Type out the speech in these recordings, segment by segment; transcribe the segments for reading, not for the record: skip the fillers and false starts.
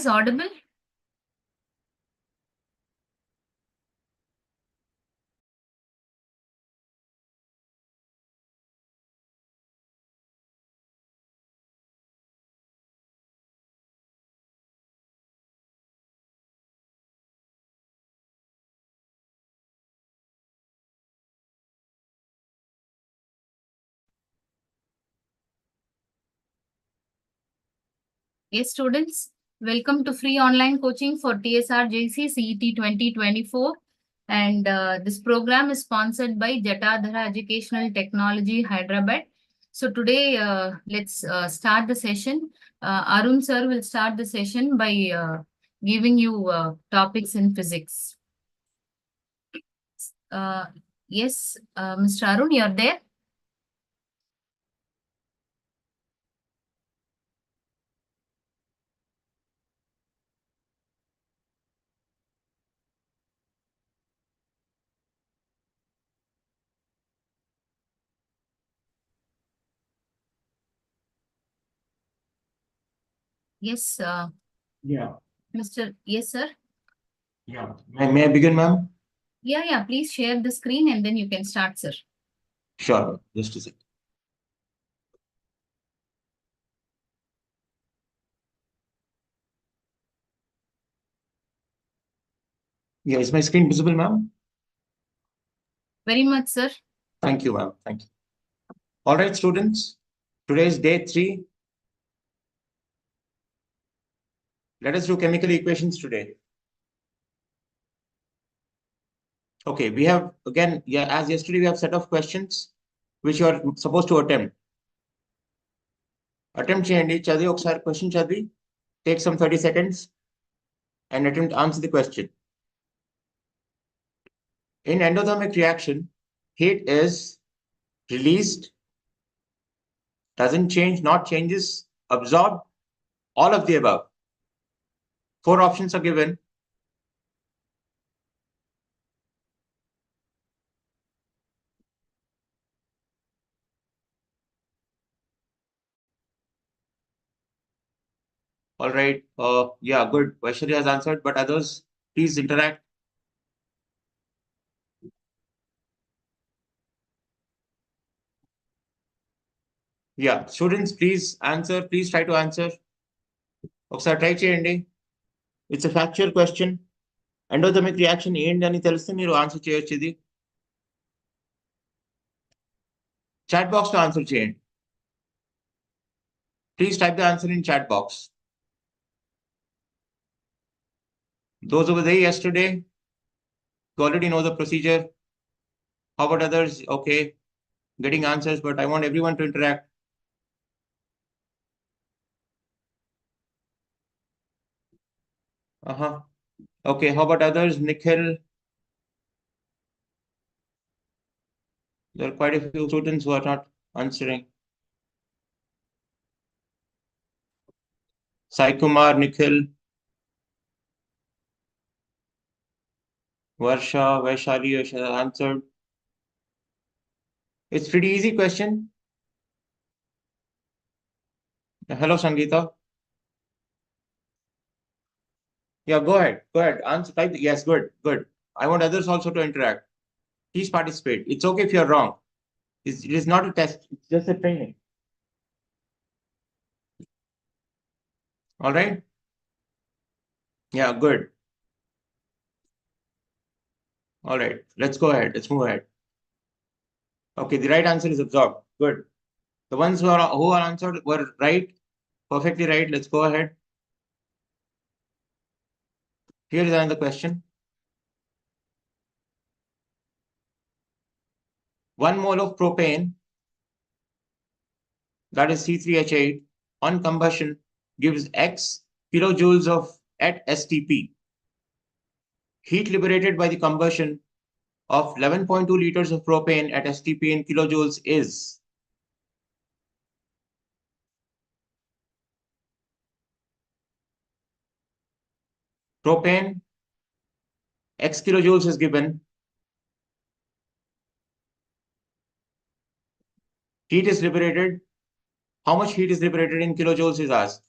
is audible? Yes, students, welcome to free online coaching for TSRJC CET 2024. And this program is sponsored by Jatadhara Educational Technology, Hyderabad. So today, let's start the session. Arun sir will start the session by giving you topics in physics. Yes, Mr. Arun, you're there? Yes, Yeah. Mr. Yes, sir. Yeah. May I begin, ma'am? Yeah, please share the screen and then you can start, sir. Sure. Just a second. Yeah, is my screen visible, ma'am? Very much, sir. Thank you, ma'am. Thank you. All right, students. Today is day 3. Let us do chemical equations today. Okay, we have again, yeah, as yesterday, we have set of questions which you are supposed to attempt. Attempt cheyandi, chadi oksari question chadi, take some 30 seconds and attempt answer the question. In endothermic reaction, heat is released, doesn't change, not changes, absorbed, all of the above. 4 options are given. All right. Yeah, good. Vaishali has answered, but others, please interact. Yeah, students, please answer. Please try to answer. ఒకసారి try చేయండి. It's a factual question. Endothermic reaction ఏంటి అని తెలిస్తే మీరు answer చేయొచ్చు ఇది. Chat box లో answer చేయండి. Please type the answer in chat box. Those who were there yesterday, you already know the procedure. How about others? Okay, getting answers, but I want everyone to interact. Okay, how about others? Nikhil. There are quite a few students who are not answering. Sai Kumar, Nikhil, Varsha, Vaishali has answered. It's pretty easy question. Hello, Sangeeta. Yeah, go ahead. Go ahead. Answer. Type. Yes, good. Good. I want others also to interact. Please participate. It's okay if you're wrong. It is not a test. It's just a training. All right. Yeah, good. All right. Let's go ahead. Let's move ahead. Okay, the right answer is absorbed. Good. The ones who are answered were right, perfectly right. Let's go ahead. Here is another question. 1 mole of propane, that is C3H8, on combustion gives X kilojoules of at STP. Heat liberated by the combustion of 11.2 liters of propane at STP in kilojoules is propane, X kilojoules is given. Heat is liberated. How much heat is liberated in kilojoules is asked.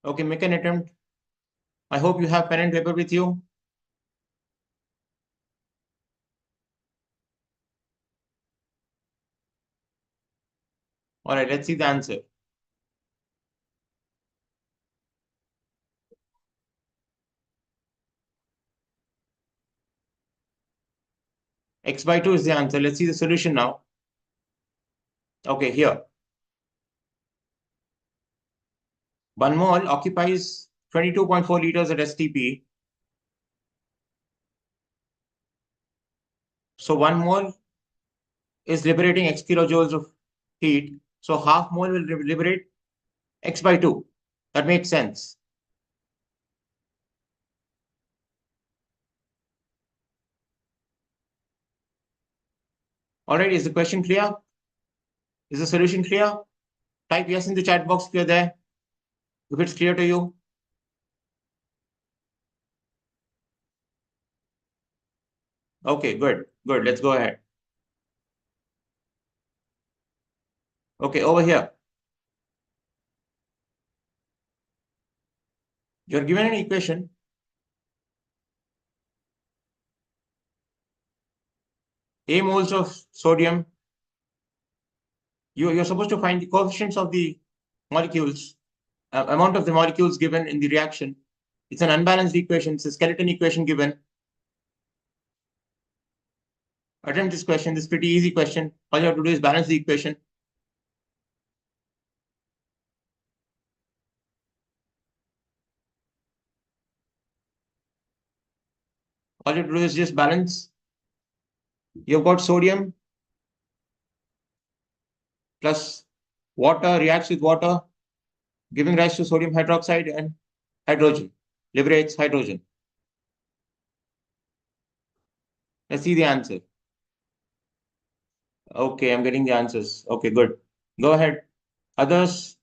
Okay, make an attempt. I hope you have pen and paper with you. All right, let's see the answer. X by 2 is the answer. Let's see the solution now. Okay, here. 1 mole occupies 22.4 liters at STP. So 1 mole is liberating X kilojoules of heat. So half mole will liberate X by 2. That makes sense. All right, is the question clear? Is the solution clear? Type yes in the chat box if you're there. If it's clear to you. Okay, good. Good. Let's go ahead. Okay, over here. You're given an equation. A moles of sodium. You're supposed to find the coefficients of the molecules, amount of the molecules given in the reaction. It's an unbalanced equation. It's a skeleton equation given. Attempt this question. This is pretty easy question. All you have to do is balance the equation. All you have to do is just balance. You've got sodium plus water reacts with water, giving rise to sodium hydroxide and hydrogen, liberates hydrogen. Let's see the answer. Okay, I'm getting the answers. Okay, good. Go ahead. Others,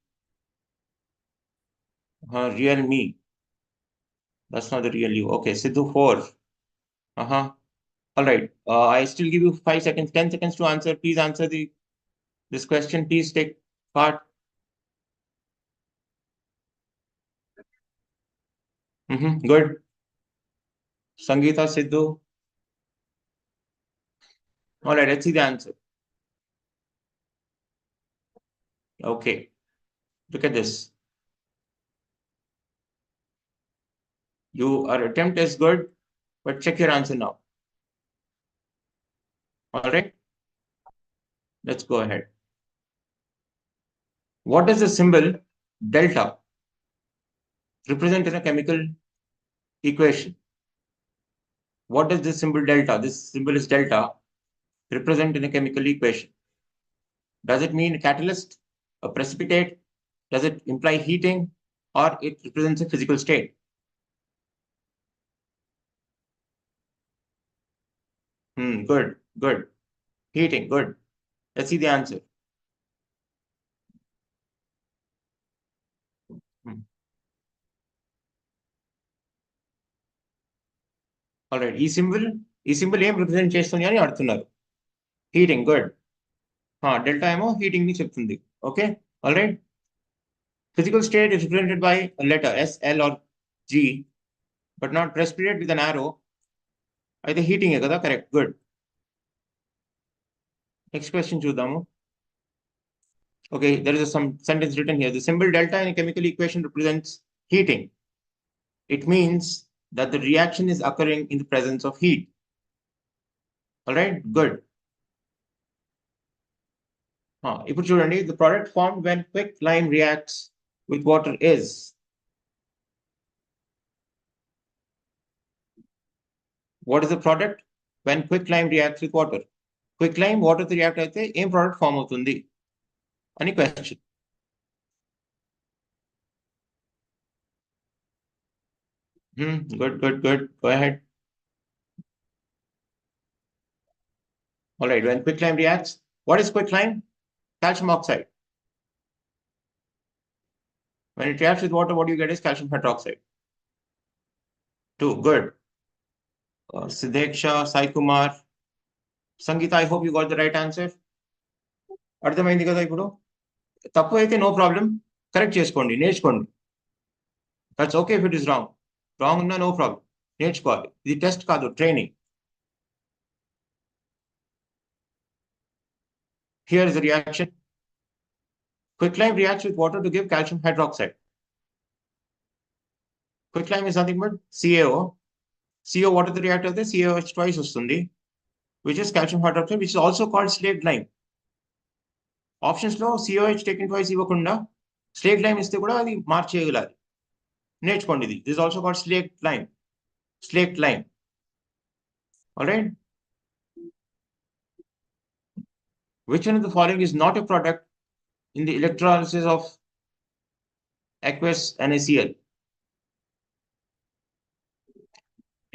real me. That's not the real you. Okay, Sidhu 4. Uh-huh. All right. I still give you 5 seconds, 10 seconds to answer. Please answer this question. Please take part. Good. Sangeeta, Sidhu. All right, let's see the answer. Okay. Look at this. Your attempt is good, but check your answer now. All right. Let's go ahead. What does the symbol delta represent in a chemical equation? What does this symbol delta, this symbol is delta, represent in a chemical equation? Does it mean a catalyst, a precipitate? Does it imply heating, or it represents a physical state? Good, good. Heating, good. Let's see the answer. All right, ఈ symbol ఏం represent చేస్తుంది అని అడుగుతున్నారు. Heating, good. Delta ఏమో heating ని చెప్తుంది. Okay, all right. Physical state is represented by a letter S, L or G, but not precipitate with an arrow. అయితే heating కదా, కరెక్ట్, గుడ్. నెక్స్ట్ క్వశ్చన్ చూద్దాము. Okay, there is some sentence written here. The symbol delta in a chemical equation represents heating. It means that the reaction is occurring in the presence of heat. All right, good. ఇప్పుడు చూడండి, the product formed when quicklime reacts with water is. What is the product when quicklime reacts with water? Quicklime water తో react అయితే ఏం product form అవుతుంది అని question. Good. Go ahead. All right, when quicklime reacts, what is quicklime? Calcium oxide. When it reacts with water, what you get is calcium hydroxide. 2, good. Siddheksha, Sai Kumar, Sangeeta, I hope you got the right answer. అర్థమైంది కదా? ఇప్పుడు తప్పు అయితే no problem, correct చేసుకోండి, నేర్చుకోండి. That's okay if it is wrong. Wrong, no problem. నేర్చుకోవాలి. ఇది test కాదు, training. Here is the reaction. Quicklime reacts with water to give calcium hydroxide. Quicklime is nothing but CaO. CO, what is the reactor there? CaOH twice వస్తుంది, which is calcium hydroxide, which is also called slaked lime. Options లో COH taken twice ఇవ్వకుండా slaked lime ఇస్తే కూడా అది మార్చేయగలరు. నేర్చుకోండి ఇది. This is also called slaked lime. Slaked lime. All right. Which one of the following is not a product in the electrolysis of aqueous NaCl?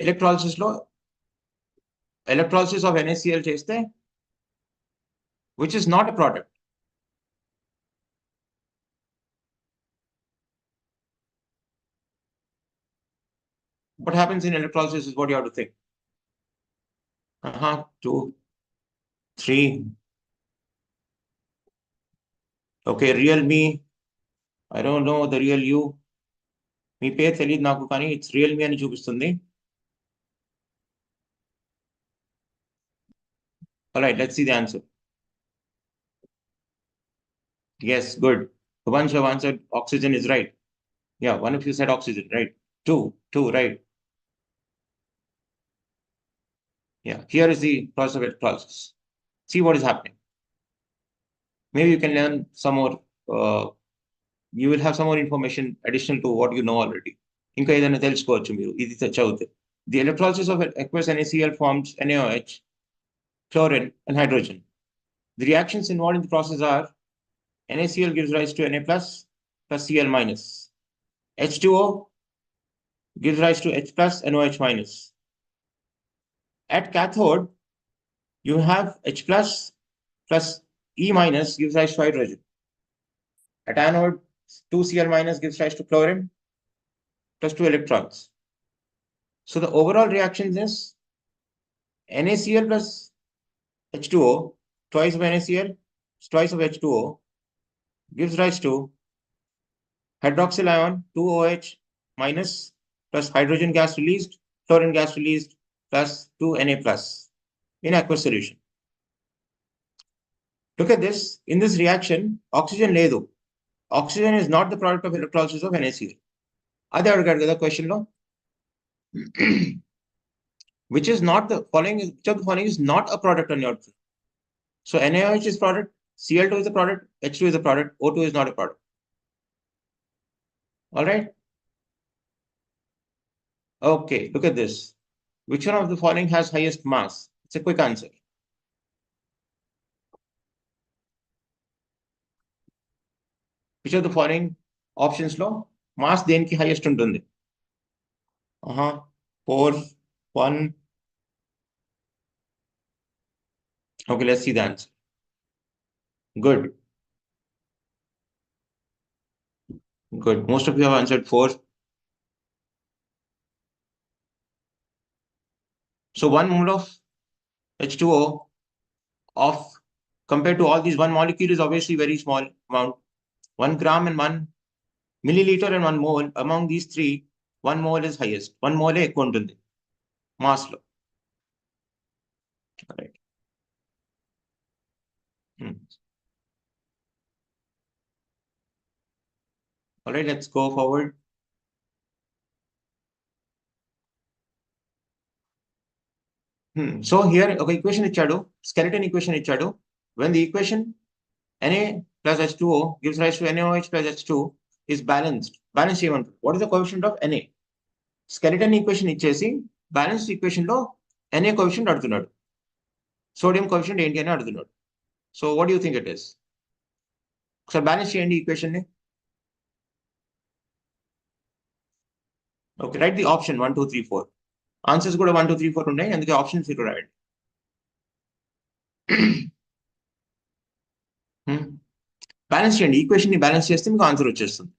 Electrolysis of NaCl చేస్తే which is not a product. What happens in electrolysis is what you have to think. 2, 3. Okay, real me. I don't know the real you. మీ పేరు తెలియదు నాకు, కానీ it's real మీ అని చూపిస్తుంది. All right, let's see the answer. Yes, good. A bunch of answered oxygen is right. Yeah, one of you said oxygen, right? Two, right? Yeah, here is the process of electrolysis. See what is happening. Maybe you can learn some more. You will have some more information additional to what you know already. ఇంకా ఏదైనా తెలుసుకోవచ్చు మీరు ఇది చదివితే. The electrolysis of aqueous NaCl forms NaOH, chlorine, and hydrogen. The reactions involved in the process are NaCl gives rise to Na plus Cl minus. H2O gives rise to H plus and OH minus. At cathode, you have H plus E minus gives rise to hydrogen. At anode, 2Cl minus gives rise to chlorine plus 2 electrons. So the overall reaction is NaCl plus H2O, twice of NaCl, twice of H2O, gives rise to hydroxyl ion 2OH minus plus hydrogen gas released, chlorine gas released plus 2 Na plus in aqueous solution. Look at this. In this reaction, oxygen ledu. Oxygen is not the product of electrolysis of NaCl. Ade adagaru kada question lo. Which is not the following, which of the following is not a product on your tree? So NaOH is product, Cl2 is a product, H2 is a product, O2 is not a product. All right. Okay, look at this. Which one of the following has highest mass? It's a quick answer. Which of the following options lo mass దేనికి highest ఉంటుంది? 4, 1. Okay, let's see the answer. Good. Most of you have answered 4. So 1 mole of H2O of compared to all these, one molecule is obviously very small amount. 1 gram and 1 milliliter and 1 mole. Among these three, 1 mole is highest. 1 mole ఎక్కువ ఉంటుంది mass లో. All right. All right, let's go forward. So here, okay, equation ఇచ్చాడు, skeleton equation ఇచ్చాడు. When the equation Na plus H2O gives rise to NaOH plus H2 is balanced. Balance చేయమంటారు. What is the coefficient of Na? Skeleton equation ఇచ్చేసి balanced equation లో Na coefficient అడుగుతున్నాడు. Sodium coefficient ఏంటి అని అడుగుతున్నాడు. So what do you think it is? ఒకసారి balance చేయండి equation ని. Okay, write the option 1, 2, 3, 4. Answers కూడా 1, 2, 3, 4 ఉన్నాయి, అందుకే ఆప్షన్స్ ఇక్కడ రాయండి. బ్యాలెన్స్ చేయండి, ఈక్వేషన్ ని బ్యాలెన్స్ చేస్తే మీకు ఆన్సర్ వచ్చేస్తుంది.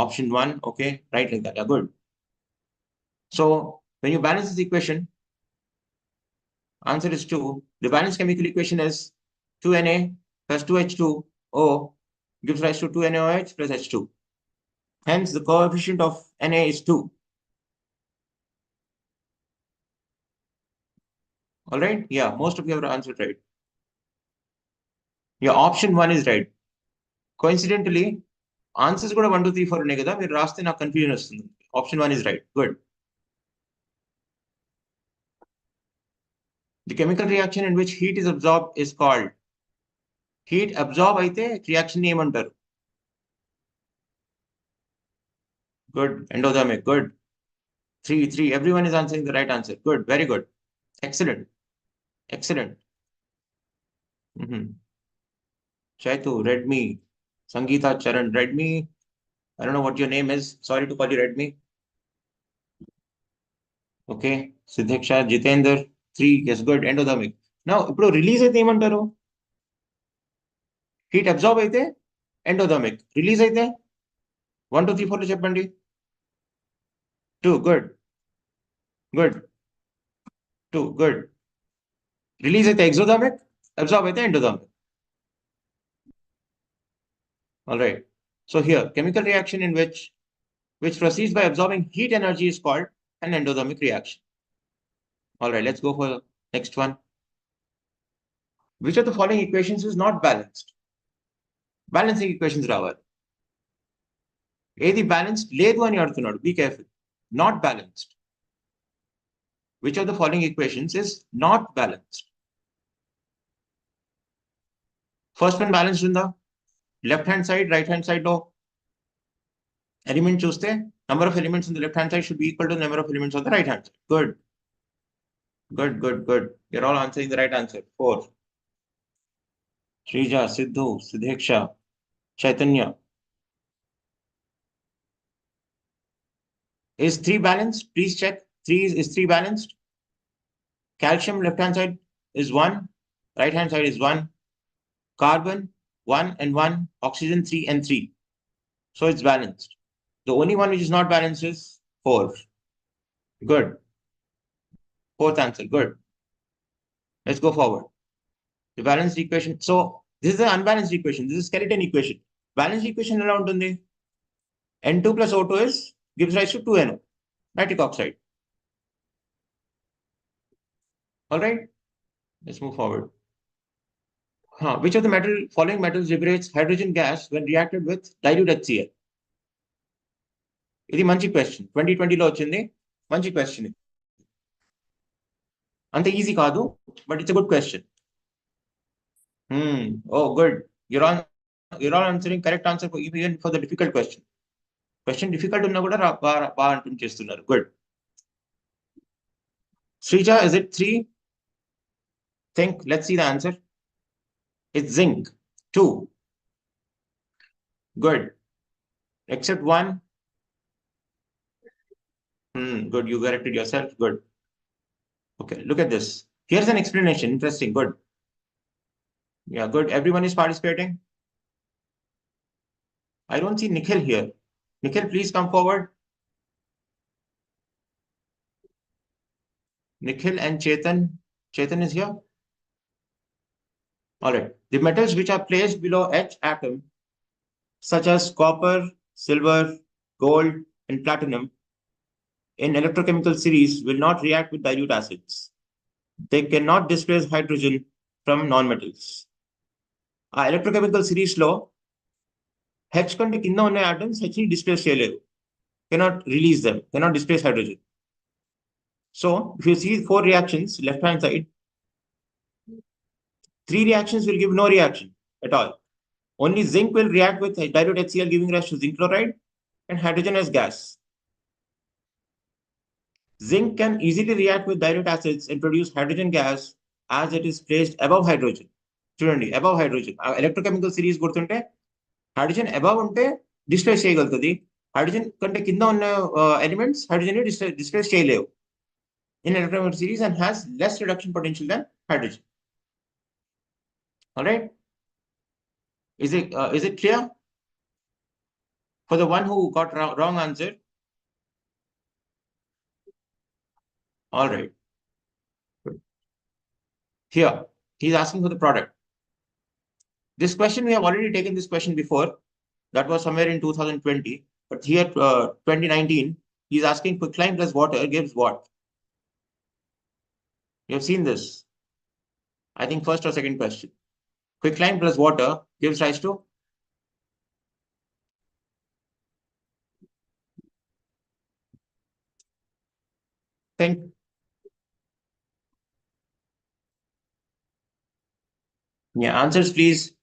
Option 1, okay, right like that. Yeah, good. So when you balance this equation, answer is 2. The balanced chemical equation is 2Na plus 2H2O gives rise to 2NaOH plus H2. Hence, the coefficient of Na is 2. All right? Yeah, most of you have answered right. Yeah, option 1 is right. Coincidentally, answers కూడా 1 2 3 4 ఉన్నాయి కదా, మీరు రాస్తే నాకు confusion వస్తుంది. Option 1 is right. Good. The chemical reaction in which heat is absorbed is called. Heat absorb అయితే reaction ని ఏమంటారు? Good. Endothermic. Good. 3. Everyone is answering the right answer. Good. Very good. Excellent. Excellent. Chaitu, Redmi. Sangeeta, Charan, Redmi. I don't know what your name is. Sorry to call you Redmi. Okay. Siddheksha, Jitender. 3. Yes, good. Endothermic. Now, ఇప్పుడు release అయితే ఏమంటారు? Heat absorb అయితే endothermic. Release అయితే 1 2 3 4 లో చెప్పండి. 2. Good. Good. 2. Good. Release అయితే exothermic, absorb అయితే endothermic. All right. So here, chemical reaction in which proceeds by absorbing heat energy is called an endothermic reaction. All right, let's go for the next one. Which of the following equations is not balanced? Balancing equations రావాలి. ఏది balanced లేదు అని అడుగుతున్నాడు. Be careful. Not balanced. Which of the following equations is not balanced? First one balanced ఉందా? Left hand side, right hand side లో element చూస్తే number of elements on the left hand side should be equal to the number of elements on the right hand side. Good. Good, good, good. You're all answering the right answer. 4. Srija, Siddhu, Siddheksha, Chaitanya. Is 3 balanced? Please check. 3 is 3 balanced? Calcium left hand side is 1, right hand side is 1. Carbon 1 and 1, oxygen 3 and 3. So it's balanced. The only one which is not balanced is 4. Good. Fourth answer. Good. Let's go forward. The balanced equation. So this is the unbalanced equation. This is skeleton equation. Balanced equation ఎలా ఉంటుంది? N2 plus O2 gives rise to 2NO, nitric oxide. All right. Let's move forward. Which of the following metals liberates hydrogen gas when reacted with dilute HCl? ఇది మంచి question. 2020లో వచ్చింది. మంచి question. అంత easy కాదు, but it's a good question. Oh, good. You're all answering correct answer even for the difficult question. Question difficult ఉన్నా కూడా బాగా అంటుంది చేస్తున్నారు. Good. Srija, is it 3? Think. Let's see the answer. It's zinc. 2. Good. Except 1. Good. You corrected yourself. Good. Okay. Look at this. Here's an explanation. Interesting. Good. Yeah, good. Everyone is participating. I don't see Nikhil here. Nikhil, please come forward. Nikhil and Chetan. Chetan is here. All right. The metals which are placed below H atom, such as copper, silver, gold, and platinum, in electrochemical series will not react with dilute acids. They cannot displace hydrogen from nonmetals. Electrochemical series లో H కంటే కింద ఉన్న atoms H ని displace చేయలేవు. Cannot release them, cannot displace hydrogen. So if you see 4 reactions, left hand side, 3 reactions will give no reaction at all. Only zinc will react with dilute HCl, giving rise to zinc chloride and hydrogen as gas. Zinc can easily react with dilute acids and produce hydrogen gas as it is placed above hydrogen. చూడండి, above hydrogen. Electrochemical series గుర్తుంటే hydrogen above ఉంటే displace చేయగలుగుతుంది. Hydrogen కంటే కింద ఉన్న elements hydrogen ని displace చేయలేవు in electrochemical series and has less reduction potential than hydrogen. All right. Is it clear? For the one who got wrong answer. All right. Here, he's asking for the product. This question, we have already taken this question before. That was somewhere in 2020. But here, 2019, he's asking quicklime plus water gives what? You have seen this. I think first or second question. Quicklime plus water gives rise to? Think. Yeah, answers please.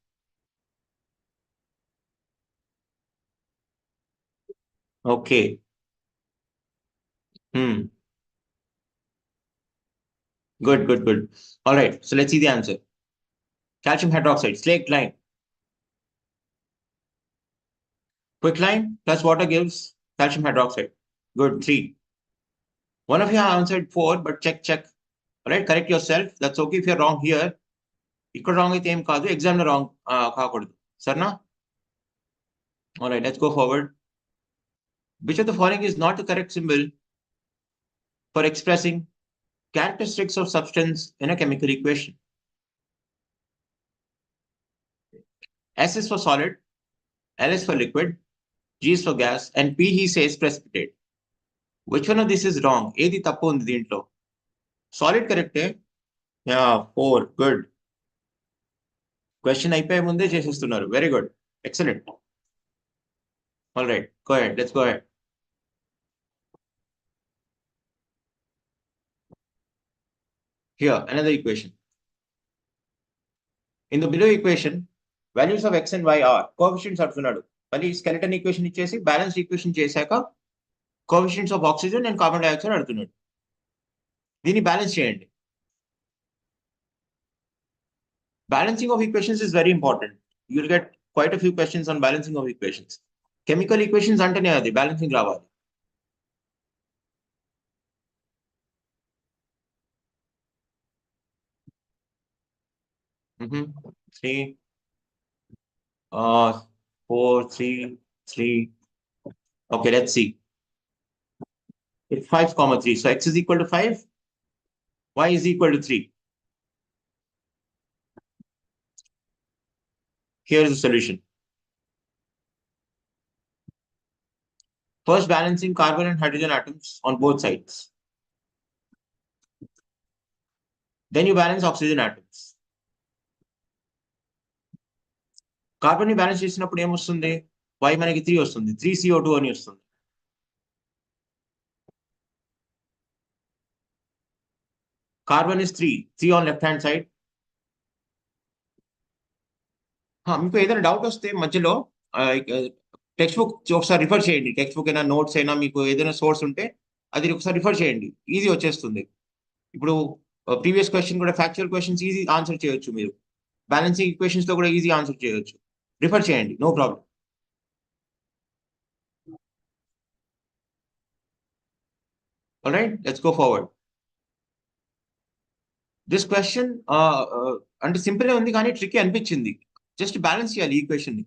Okay. Hmm. Good, good, good. All right. So let's see the answer. Calcium hydroxide, slaked lime. Quicklime plus water gives calcium hydroxide. Good. 3. One of you have answered 4, but check. All right. Correct yourself. That's okay if you're wrong here. ఇక్కడ wrong అయితే ఏం కాదు, exam లో wrong కాకూడదు. సరేనా? All right. Let's go forward. Which of the following is not the correct symbol for expressing characteristics of substance in a chemical equation? S is for solid, L is for liquid, G is for gas, and P he says precipitate. Which one of this is wrong? ఏది తప్పు ఉంది దీంట్లో? Solid కరెక్టే. Yeah, 4. Good. Question అయిపోయే ముందే చేసేస్తున్నారు. Very good. Excellent. All right. Go ahead. Let's go ahead. Here, another equation. In the below equation, values of x and y are coefficients అడుగుతున్నాడు. మళ్ళీ skeleton equation ఇచ్చేసి balanced equation చేశాక coefficients of oxygen and carbon dioxide అడుగుతున్నాడు. దీన్ని balance చేయండి. Balancing of equations is very important. You'll get quite a few questions on balancing of equations. Chemical equations అంటేనే అది balancing రావాలి. Mm-hmm. 3, 4, 3, 3. Okay, let's see. It's 5, 3. So x is equal to 5, y is equal to 3. Here is the solution. First, balancing carbon and hydrogen atoms on both sides. Then you balance oxygen atoms. Carbon ని balance చేసినప్పుడు ఏమొస్తుంది? Y మనకి 3 వస్తుంది. 3 CO2 అని వస్తుంది. Carbon is 3. 3 on left hand side. మీకు ఏదైనా doubt వస్తే మధ్యలో టెక్స్ట్ బుక్ ఒకసారి రిఫర్ చేయండి. టెక్స్ట్ బుక్ అయినా నోట్స్ అయినా మీకు ఏదైనా సోర్స్ ఉంటే అది ఒకసారి రిఫర్ చేయండి. ఈజీ వచ్చేస్తుంది. ఇప్పుడు ప్రీవియస్ క్వశ్చన్ కూడా ఫ్యాక్చువల్ క్వశ్చన్స్ ఈజీ ఆన్సర్ చేయొచ్చు మీరు. బ్యాలెన్సింగ్ ఈక్వేషన్స్ లో కూడా ఈజీ ఆన్సర్ చేయొచ్చు. రిఫర్ చేయండి, no problem. All right, let's go forward. This question అంటే సింపుల్ ఉంది కానీ ట్రిక్కీ అనిపించింది. జస్ట్ బ్యాలెన్స్ చేయాలి ఈ ఈక్వేషన్ ని.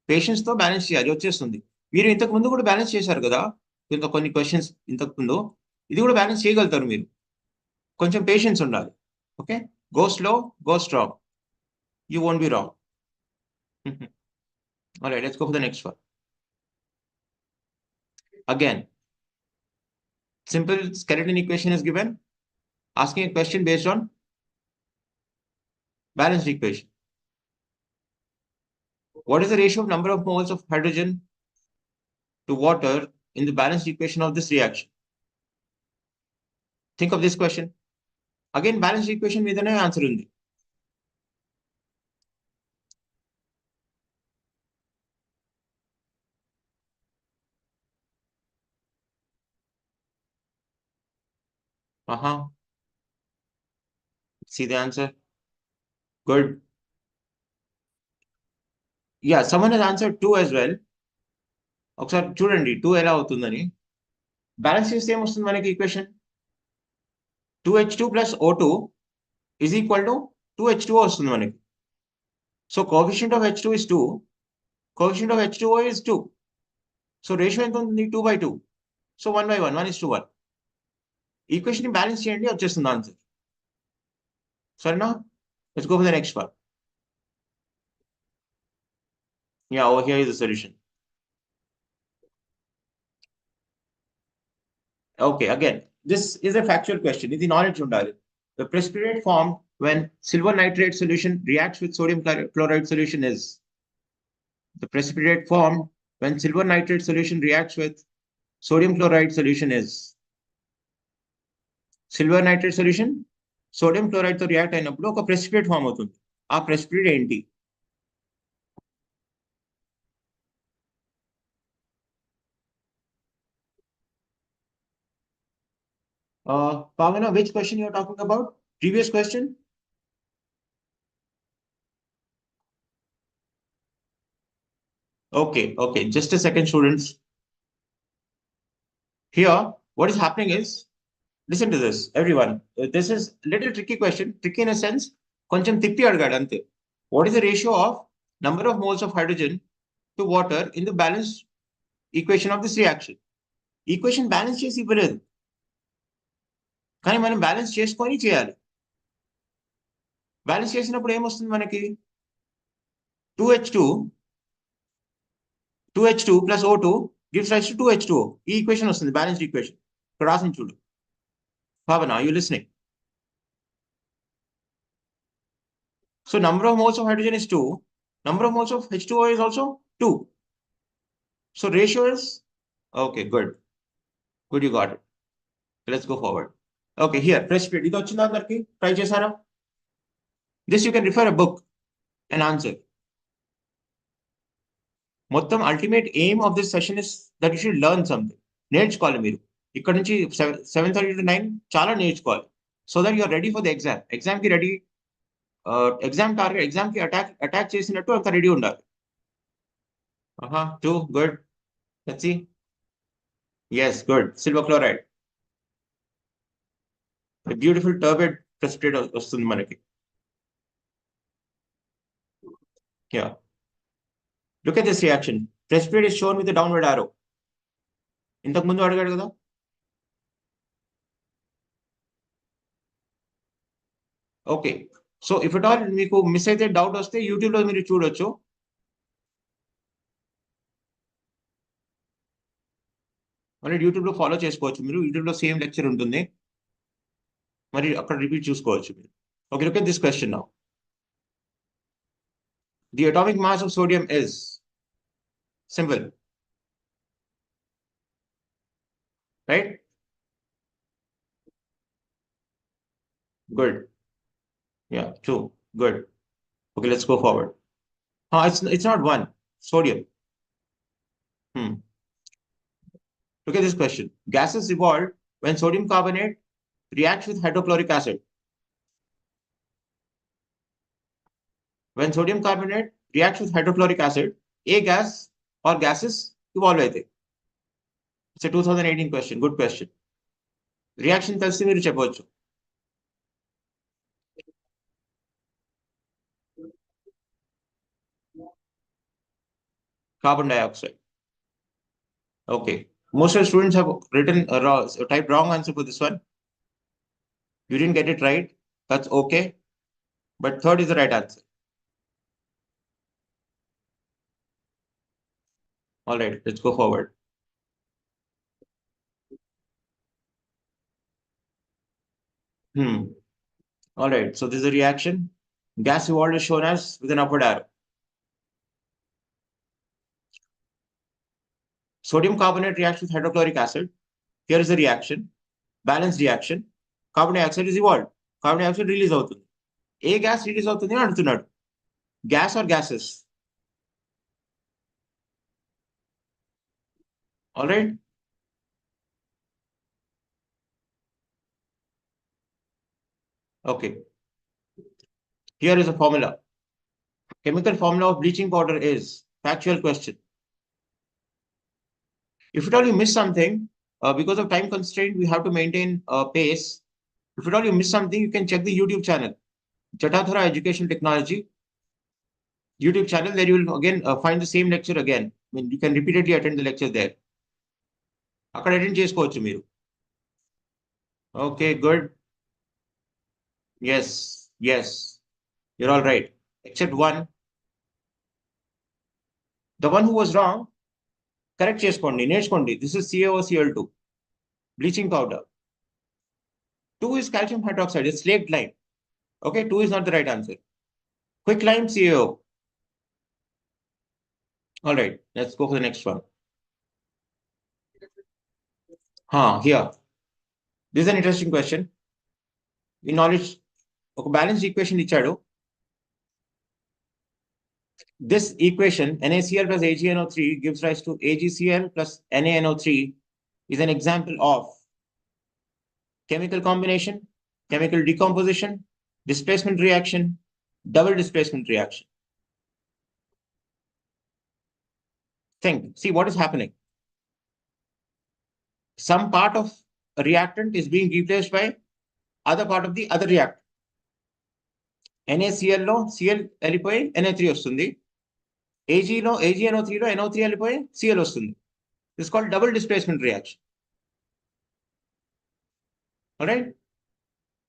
పేషెన్స్ తో బ్యాలెన్స్ చేయాలి, వచ్చేస్తుంది. మీరు ఇంతకు ముందు కూడా బ్యాలెన్స్ చేశారు కదా కొన్ని క్వశ్చన్స్ ఇంతకు ముందు. ఇది కూడా బ్యాలెన్స్ చేయగలుగుతారు మీరు. కొంచెం పేషెన్స్ ఉండాలి. Okay, go slow, go strong. You won't be wrong. All right, let's go for the next one. Again, simple skeleton equation is given. Asking a question based on balanced equation. What is the ratio of number of moles of hydrogen to water in the balanced equation of this reaction? Think of this question. Again, balanced equation మీదనే answer ఉంది. See the answer? Good. Yeah, someone has answered 2 as well. ఒకసారి చూడండి 2 ఎలా అవుతుందని. Balance చేస్తే ఏమొస్తుంది మనకి equation? 2H2 plus O2 is equal to 2H2O వస్తుంది మనకి. So coefficient of H2 is 2. Coefficient of H2O is 2. So ratio ఎంత ఉంటుంది? 2/2. So 1/1. 1:1. ఈక్వేషన్ ని బ్యాలెన్స్ చేయండి, వచ్చేస్తుంది ఆన్సర్. సరేనా? Let's go for the next one. Yeah, over here is the solution. Okay, again, this is a factual question. It's the knowledge undali. The precipitate formed when silver nitrate solution reacts with sodium chloride solution is the precipitate formed when silver nitrate solution reacts with sodium chloride solution is silver nitrate solution sodium chloride తో react అయినప్పుడు ఒక precipitate form అవుతుంది. ఆ precipitate ఏంటి? Pavana, which question you are talking about? Previous question? Okay, just a second, students. Here, what is happening is, listen to this, everyone. This is little tricky question. Tricky in a sense, కొంచెం తిప్పి అడిగాడు అంతే. What is the ratio of number of moles of hydrogen to water in the balanced equation of this reaction? Equation balance చేసి ఇవ్వలేదు, కానీ మనం balance చేసుకొని చేయాలి. బ్యాలెన్స్ చేసినప్పుడు ఏమొస్తుంది మనకి? 2H2 plus O2 gives rise to 2H2O. ఈ ఈక్వేషన్ వస్తుంది, బ్యాలెన్స్డ్ ఈక్వేషన్. ఇక్కడ రాసింది చూడు. భావన, are you listening? So number of moles of hydrogen is 2. Number of moles of H2O is also 2. So ratio is okay. Good, you got it. Let's go forward. Okay, here precipitate. ఇది వచ్చిందా అందరికి? Try చేశారా? This you can refer a book and answer. మొత్తం ultimate aim of this session is that you should learn something. నేర్చుకోవాలి మీరు. ఇక్కడ నుంచి 7:30 to 9 చాలా నేర్చుకోవాలి. So that you're ready for the exam. Exam కి రెడీ, ఎగ్జామ్ టార్గెట్, ఎగ్జామ్ కి attack చేసినట్టు అంత రెడీ ఉండాలి. 2 good. Let's see. yes, good. Silver chloride. A beautiful turbid precipitate వస్తుంది మనకి. Yeah. Look at this reaction. Precipitate is shown with the downward arrow. ఇంతకు ముందు అడిగాడు కదా. Okay, so if it all మీకు మిస్ అయితే, డౌట్ వస్తే యూట్యూబ్ లో మీరు చూడొచ్చు. మరి యూట్యూబ్ లో ఫాలో చేసుకోవచ్చు మీరు. యూట్యూబ్ లో సేమ్ లెక్చర్ ఉంటుంది, మరి అక్కడ రిపీట్ చూసుకోవచ్చు మీరు. Okay, look at this question now. The atomic mass of sodium is simple, right? Good. Yeah, 2. Good. Okay, let's go forward. It's not 1. Sodium. Look at this question. Gases evolved when sodium carbonate reacts with hydrochloric acid. When sodium carbonate reacts with hydrochloric acid, a gas or gases evolve అయితే. It's a 2018 question. Good question. Reaction తెలిసి మీరు చెప్పవచ్చు. Carbon dioxide. Okay. Most of the students have written typed wrong answer for this one. You didn't get it right. That's okay. But third is the right answer. All right, let's go forward. All right, so this is a reaction. Gas evolved is shown as with an upward arrow. Sodium carbonate reacts with hydrochloric acid. Here is the reaction. Balanced reaction. Carbon dioxide is evolved. Carbon dioxide release అవుతుంది. ఏ gas release అవుతుంది అని అడుగుతున్నాడు. Gas or gases? All right. Okay. Here is a formula. Chemical formula of bleaching powder is factual question. If at all you miss something, because of time constraint, we have to maintain pace. If at all you miss something, you can check the YouTube channel, Jatadhara Education Technology YouTube channel. There you will again find the same lecture again. I mean, you can repeatedly attend the lecture there. అక్కడ attend చేసుకోవచ్చు మీరు. Okay, good. Yes, you're all right. Except one. The one who was wrong, correct చేసుకోండి, నేర్చుకోండి. This is CaOCl2, bleaching powder. 2 is calcium hydroxide, it's slaked lime. Okay, 2 is not the right answer. Quick lime, CaO. All right, let's go for the next one. Here. This is an interesting question. In knowledge, ఒక balanced equation ఇచ్చాడు. This equation, NaCl plus AgNO3 gives rise to AgCl plus NaNO3, is an example of chemical combination, chemical decomposition, displacement reaction, double displacement reaction. Think, see what is happening. Some part of a reactant is being replaced by other part of the other reactant. NaCl లో Cl వెళ్ళిపోయి Na3 వస్తుంది. Ag లో AgNO3 లో NO3 వెళ్ళిపోయి Cl వస్తుంది. This is called double displacement reaction. All right?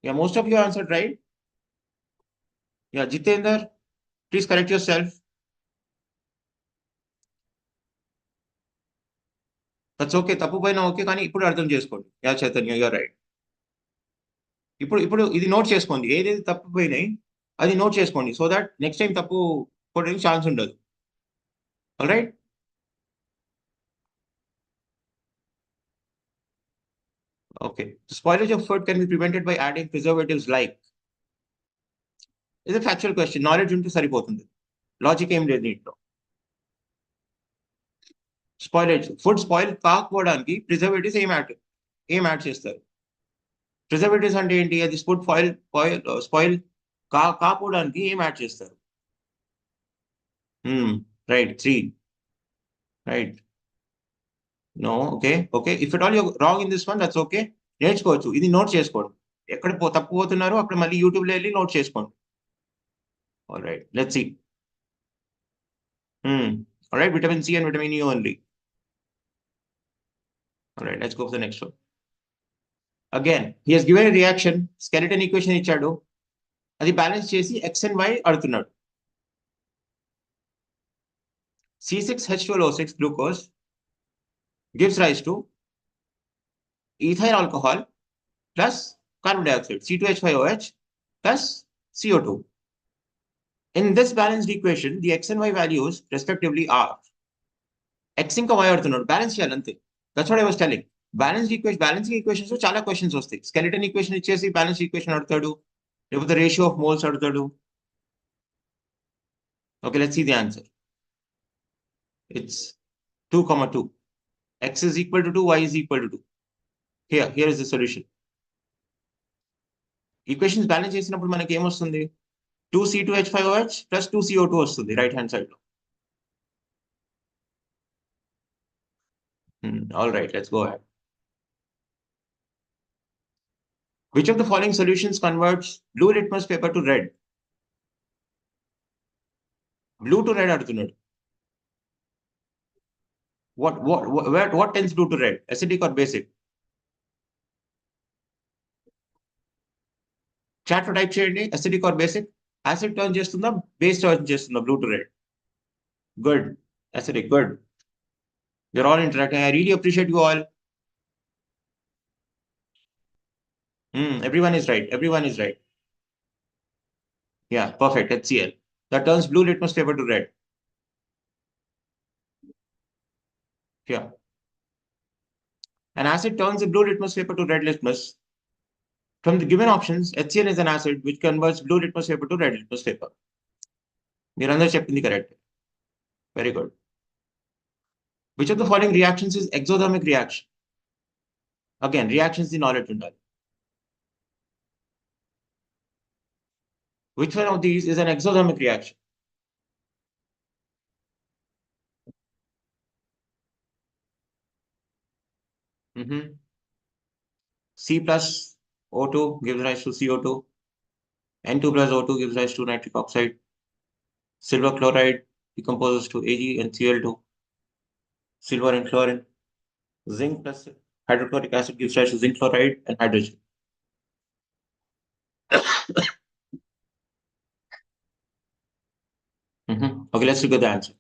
Yeah, most of you answered right. Yeah, Jitendra, please correct yourself. That's okay. తప్పు పైన okay, కానీ ఇప్పుడు అర్థం చేసుకోండి. Yeah Chaitanya, you're right. ఇప్పుడు ఇది నోట్ చేసుకోండి. ఏదైతే తప్పు పోయినాయి అది నోట్ చేసుకోండి, సో దట్ నెక్స్ట్ టైం తప్పు కొట్టడానికి ఛాన్స్ ఉండదు. All right. Okay. The spoilage of food can be prevented by adding preservatives like. It's a factual question. Knowledge ఉంటే సరిపోతుంది. లాజిక్ ఏం లేదు దీంట్లో. స్పాయిలేజ్, ఫుడ్ స్పాయిల్ కాకపోవడానికి ప్రిజర్వేటివ్స్ ఏం యాడ్ చేస్తారు? ప్రిజర్వేటివ్స్ అంటే ఏంటి? అది ఫుడ్ స్పాయిల్ కాకపోవడానికి ఏం యాడ్ చేస్తారు? Right, 3. Right. No, okay. If it all you wrong in this one, that's okay. నేర్చుకోవచ్చు. ఇది నోట్ చేసుకోండి. ఎక్కడ తప్పు పోతున్నారో అక్కడ మళ్ళీ యూట్యూబ్లో వెళ్ళి నోట్ చేసుకోండి. All right, let's see. All right, vitamin C and vitamin E only. All right, let's go for the next one. Again, he has given a reaction, skeleton equation ఇచ్చాడు, అది బ్యాలెన్స్ చేసి x and y అడుగుతున్నాడు. C6H12O6 glucose gives rise to ethyl alcohol plus carbon dioxide, C2H5OH plus CO2. In this balanced equation, the x and y values respectively are x ఇంకా y అడుగుతున్నాడు, balance చేయాలి అంతే. That's what I was telling. Balancing equations లో చాలా questions వస్తాయి. Skeleton equation ఇచ్చేసి balance equation అడుగుతాడు, లేకపోతే రేషియో ఆఫ్ మోల్స్ అడుగుతాడు. Okay, let's see the answer. It's 2,2. X is equal to 2, y is equal to 2. Here is the solution. Equations balance చేసినప్పుడు మనకి ఏమొస్తుంది? 2C2H5OH plus 2CO2 వస్తుంది right hand side లో. All right, let's go ahead. Which of the following solutions converts blue litmus paper to red? Blue to red అడుగుతున్నాడు. What turns blue to red? Acidic or basic? Chat లో type చేయండి, acidic or basic. Acid turn చేస్తుందా, base turn చేస్తుందా blue to red? Good, acidic. Good. You're all interacting. I really appreciate you all. Everyone is right. Yeah, perfect. HCl. That turns blue litmus paper to red. Yeah. An acid turns a blue litmus paper to red litmus. From the given options, HCl is an acid which converts blue litmus paper to red litmus paper. మీరందరూ చెప్పింది correct. Very good. Which of the following reactions is exothermic reaction? Again, reactions the knowledge ఉండాలి. Which one of these is an exothermic reaction? C plus O2 gives rise to CO2. N2 plus O2 gives rise to nitric oxide. Silver chloride decomposes to Ag and Cl2. Silver and chlorine. Zinc plus hydrochloric acid gives rise to zinc chloride and hydrogen. Okay, let's look at the answer.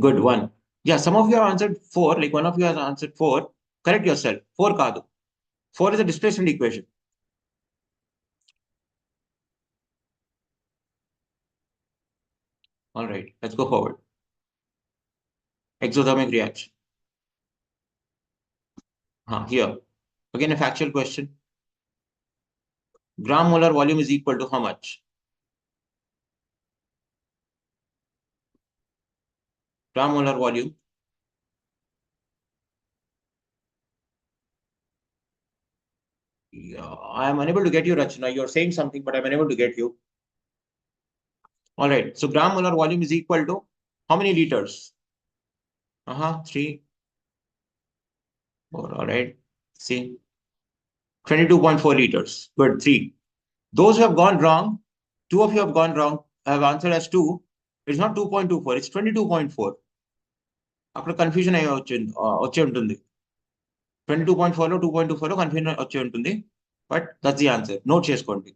Good one. Yeah, some of you have answered 4, like one of you has answered 4. Correct yourself. 4 kaadu. 4 is a displacement equation. All right, let's go forward. Exothermic reaction. Here. Again, a factual question. Gram molar volume is equal to how much? Gram molar volume. Yeah, I am unable to get you, Rachna. You're saying something, but I'm unable to get you. All right. So gram molar volume is equal to how many liters? 3, 4. All right. See, 22.4 liters. Good. 3. Those who have gone wrong, 2 of you have gone wrong, have answered as 2. It's not 2.24, it's 22.4. అక్కడ confusion అయ్యి వచ్చి ఉంటుంది 22.4 లో 2.24 లో confusion వచ్చి ఉంటుంది but that's the answer note చేసుకోండి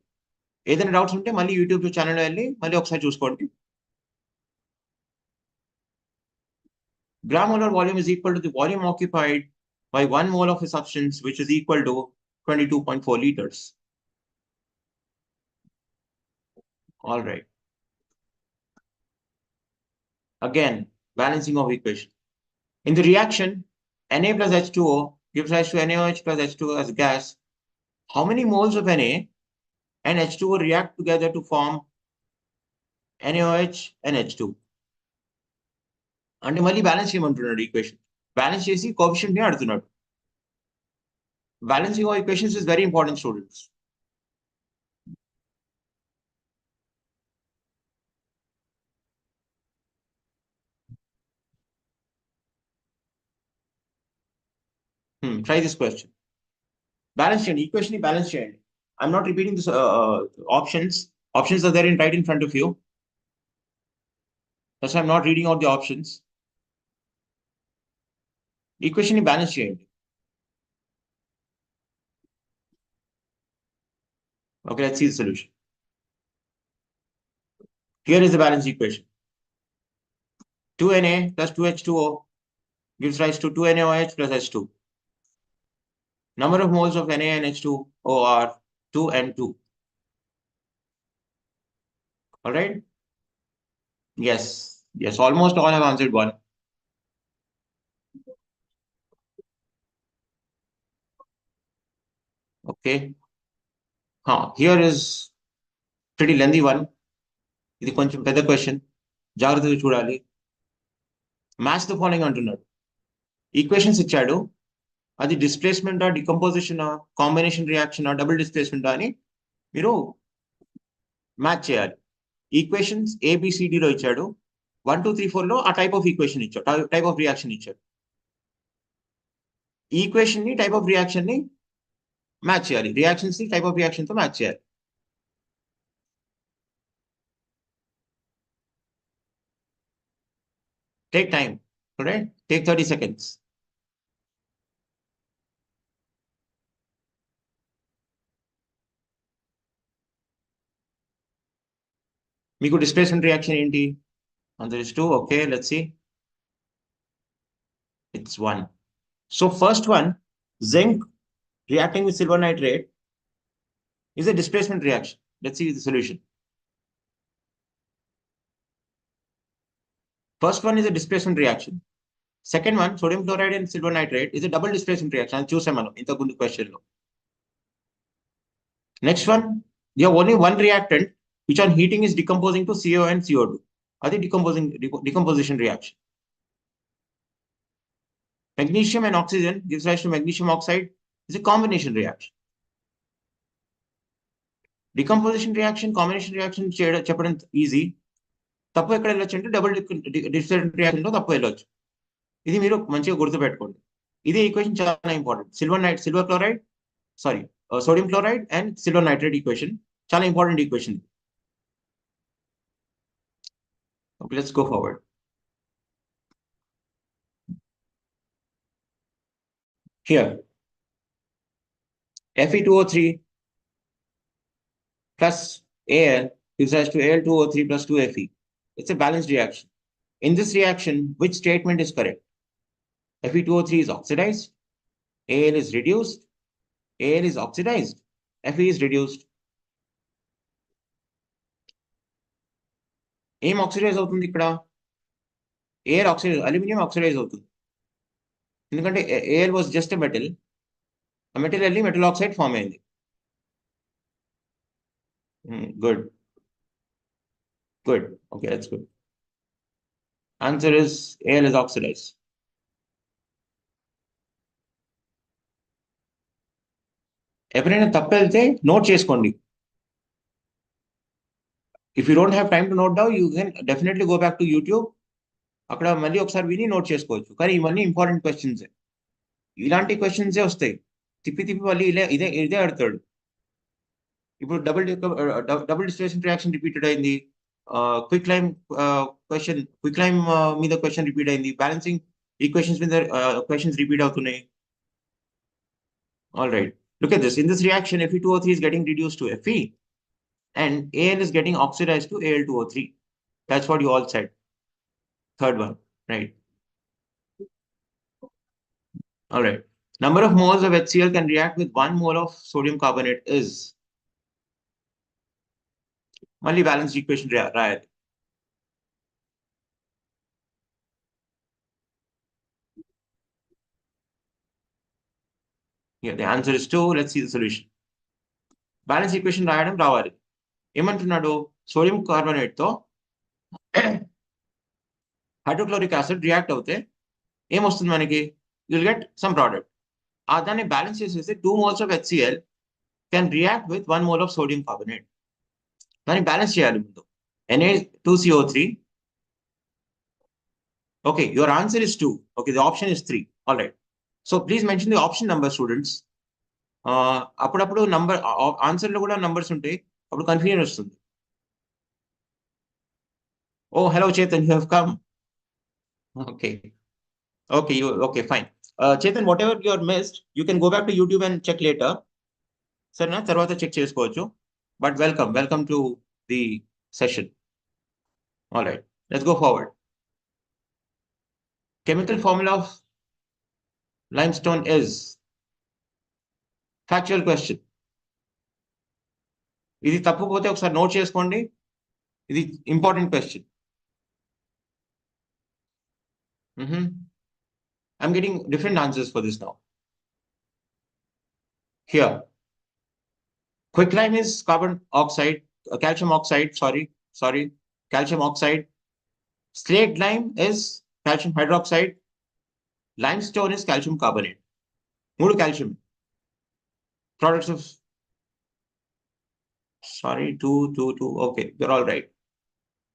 ఏదైనా డౌట్స్ ఉంటే మళ్ళీ యూట్యూబ్ ఛానల్లో వెళ్ళి మళ్ళీ ఒకసారి చూసుకోండి gram molar volume is equal to the volume occupied by 1 mole of a substance which is equal to 22.4 liters. All right. Again, balancing of equation. In the reaction, Na plus H2O gives rise to NaOH plus H2O as gas. How many moles of Na and H2O react together to form NaOH and H2? అంటే మళ్ళీ balance చేయమంటున్నాడు equation balance చేసి coefficient ని అడుగుతున్నాడు balancing of equations is very important students try this question balance చేయండి equation ని balance చేయండి I'm not repeating this options are there in right in front of you that's why I'm not reading out the options equation ని balance చేయండి okay let's see the solution here is the balance equation 2Na plus 2H2O gives rise to 2NaOH plus H2 number of moles of Na and H2O are 2 and 2 all right yes almost all have answered 1 okay here is pretty lengthy one ఇది కొంచెం పెద్ద question జాగ్రత్తగా చూడాలి maths తో following అంటున్నాడు equations ఇచ్చాడు అది డిస్ప్లేస్మెంటా డికంపోజిషనా combination రియాక్షనా double డిస్ప్లేస్మెంటా అని మీరు మ్యాచ్ చేయాలి ఈక్వేషన్స్ ఏబిసిడిలో ఇచ్చాడు 1 2 3 4 లో ఆ టైప్ ఆఫ్ ఈక్వేషన్ ఇచ్చాడు టైప్ ఆఫ్ రియాక్షన్ ఇచ్చాడు ఈక్వేషన్ ని టైప్ ఆఫ్ రియాక్షన్ ని మ్యాచ్ చేయాలి రియాక్షన్స్ ని టైప్ ఆఫ్ రియాక్షన్ తో మ్యాచ్ చేయాలి take time correct take 30 seconds మీకు డిస్ప్లేస్మెంట్ రియాక్షన్ ఏంటి answer is 2 okay let's see it's 1 so first one zinc reacting with silver nitrate is a displacement reaction let's see the solution first one is a displacement reaction second one sodium chloride and silver nitrate is a double displacement reaction and choose మనం ఇంత ముందు question లో next one you have only one reactant which on heating is decomposing to CO and CO2 అది decomposition reaction magnesium and oxygen gives rise to magnesium oxide is a combination reaction decomposition reaction combination reaction చెప్పడం easy తప్పు ఎక్కడ వెళ్ళొచ్చు అంటే double displacement reaction లో తప్పు వెళ్ళొచ్చు ఇది మీరు మంచిగా గుర్తుపెట్టుకోండి ఇదే ఈక్వేషన్ చాలా important silver chloride sorry sodium chloride and silver nitrate equation చాలా important equation okay let's go forward here Fe2O3 plus Al gives rise to Al2O3 plus 2Fe it's a balanced reaction In this reaction, which statement is correct? Fe2O3 is oxidized, Al is reduced, Al is oxidized, Fe is reduced. ఏం oxidise అవుతుంది ఇక్కడ? Air oxidise, aluminium oxidise అవుతుంది. ఎందుకంటే air was just a metal, ఆ metal వెళ్ళి metal oxide form అయింది. Good good, okay, that's good. Answer is air is oxidise. ఎవరైనా తప్పు వెళ్తే నోట్ చేసుకోండి. If you don't have time to note down, you can definitely go back to YouTube. అక్కడ మళ్ళీ ఒకసారి విని నోట్ చేసుకోవచ్చు. కానీ ఇవన్నీ ఇంపార్టెంట్ క్వశ్చన్స్. ఇలాంటి క్వశ్చన్సే వస్తాయి. తిప్పి తిప్పి మళ్ళీ ఇదే ఇదే అడతాడు. ఇప్పుడు డబుల్ డిస్టిలేషన్ రియాక్షన్ రిపీటెడ్ అయింది. Quick lime question, quick lime మీద క్వశ్చన్ రిపీట్ అయింది. బ్యాలెన్సింగ్ ఈక్వేషన్స్ మీద క్వశ్చన్స్ రిపీట్ అవుతున్నాయి. All right, look at this. In this reaction, Fe2O3 is getting reduced to Fe and Al is getting oxidized to Al2O3. That's what you all said. Third one, right? All right. Number of moles of HCl can react with 1 mole of sodium carbonate is. Mali balanced equation రాయాలి. Yeah, the answer is 2. Let's see the solution. Balance equation రాయడం రావాలి. ఏమంటున్నాడు? Sodium carbonate తో hydrochloric acid react అవుతే ఏమొస్తుంది మనకి? You'll get some product. దాన్ని balance చేసేస్తే 2 moles of HCl can react with 1 mole of sodium carbonate. దాన్ని బ్యాలెన్స్ చేయాలి ముందు. Na2CO3. Okay, your answer is 2. Okay, the option is 3. All right. So please mention the option number, students. అప్పుడప్పుడు number ఆన్సర్లో కూడా numbers ఉంటాయి, అప్పుడు confusion వస్తుంది. Oh, hello Chetan, you have come. Okay, okay, fine. Chetan, whatever you are missed, you can go back to YouTube and check later. సరేనా? తర్వాత check చేసుకోవచ్చు. But welcome to the session. All right, let's go forward. Chemical formula of limestone is. Factual question. ఇది తప్పుపోతే ఒకసారి note చేసుకోండి. ఇది important question. I'm getting different answers for this now. Here, quicklime is carbon oxide, calcium oxide, calcium oxide. Slate lime is calcium hydroxide. Limestone is calcium carbonate. More calcium. Products of, 2. Okay, you're all right.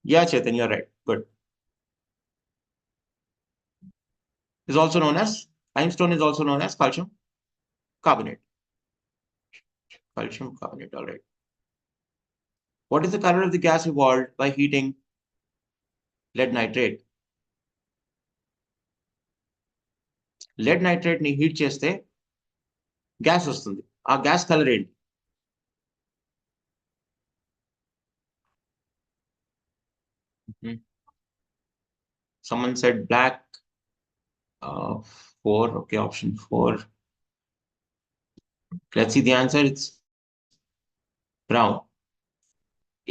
Yeah, Chetan, you're right. Good. Is also known as, limestone is also known as calcium carbonate. Calcium carbonate, all right. What is the color of the gas evolved by heating lead nitrate? Lead nitrate ni heat cheste gas vastundi. Aa gas color enti? Someone said black. 4. Okay, option 4. Let's see the answer. It's brown.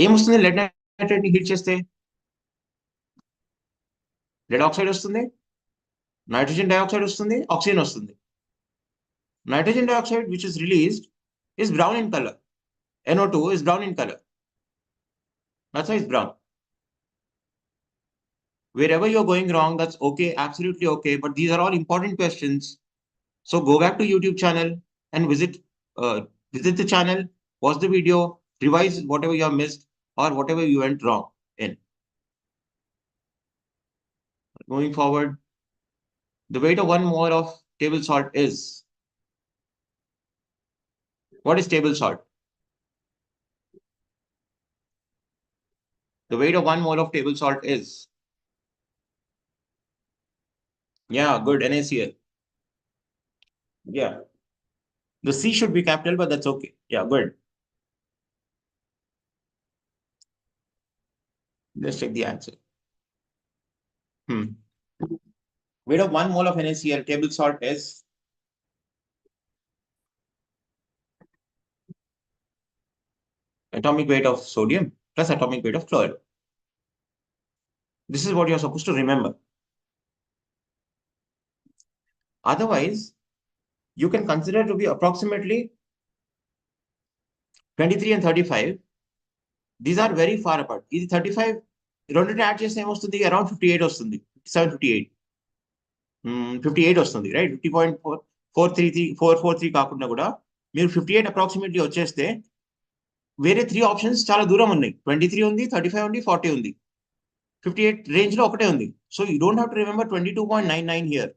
ఏం వస్తుంది lead nitrate ని heat చేస్తే? lead oxide వస్తుంది, nitrogen dioxide వస్తుంది, oxygen వస్తుంది. Nitrogen dioxide which is released is brown in color. NO2 is brown in color. That's why it's brown. Wherever you're going wrong, that's okay, absolutely okay. But these are all important questions. So go back to YouTube channel and visit the channel, watch the video, revise whatever you have missed or whatever you went wrong in. Moving forward, the weight of 1 mole of table salt is. What is table salt? The weight of 1 mole of table salt is. Yeah, good, NaCl. Yeah. The C should be capital, but that's okay. Yeah, good. Let's check the answer. Weight of 1 mole of NaCl table salt is atomic weight of sodium plus atomic weight of chloride. This is what you're supposed to remember. Otherwise, you can consider to be approximately 23 and 35. These are very far apart. This 35, రెండింటిని add చేస్తే ఏమొస్తుంది around 58 వస్తుంది 57 58 వస్తుంది right 50.443 కాకుండా కూడా మీరు 58 approximately వచ్చేస్తే వేరే 3 ఆప్షన్స్ చాలా దూరం ఉన్నాయి 23 ఉంది 35 ఉంది 40 ఉంది 58 రేంజ్ లో ఒకటే ఉంది so you don't have to remember 22.99 here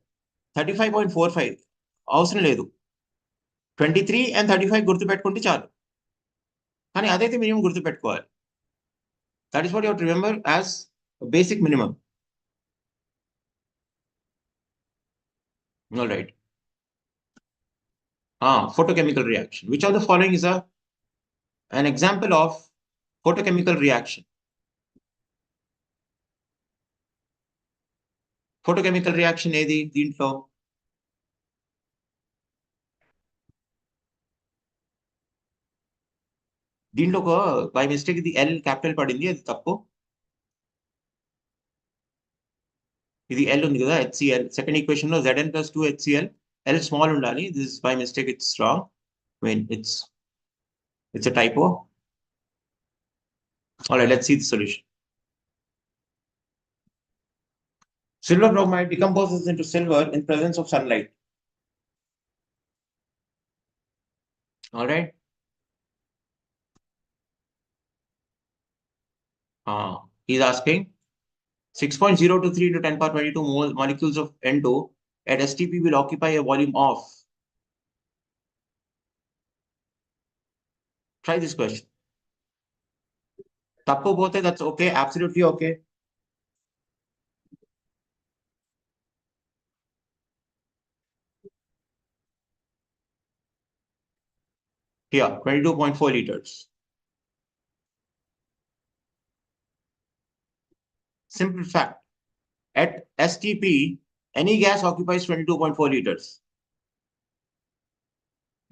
35.45 అవసరం లేదు 23 and 35 గుర్తుపెట్టుకుంటే చాలు కానీ అదైతే మినిమం గుర్తుపెట్టుకోవాలి that is what you have to remember as basic minimum all right photochemical reaction which of the following is an example of photochemical reaction photochemical reaction ఏది దీంట్లో ఒక బై మిస్టేక్ ఇది ఎల్ క్యాపిటల్ పడింది అది తప్పు ఇది L ఉంది కదా HCl సెకండ్ ఈక్వేషన్ లో Zn + 2 HCl ఎల్ స్మాల్ ఉండాలి this by mistake it's wrong when it's a typo all right let's see the solution silver bromide decomposes into silver in presence of sunlight all right he's asking 6.023 into 10 power 22 molecules of N2 at STP will occupy a volume of. Try this question. Tappo bote, that's okay, absolutely okay. Here, 22.4 liters. Simple fact. At STP, any gas occupies 22.4 liters.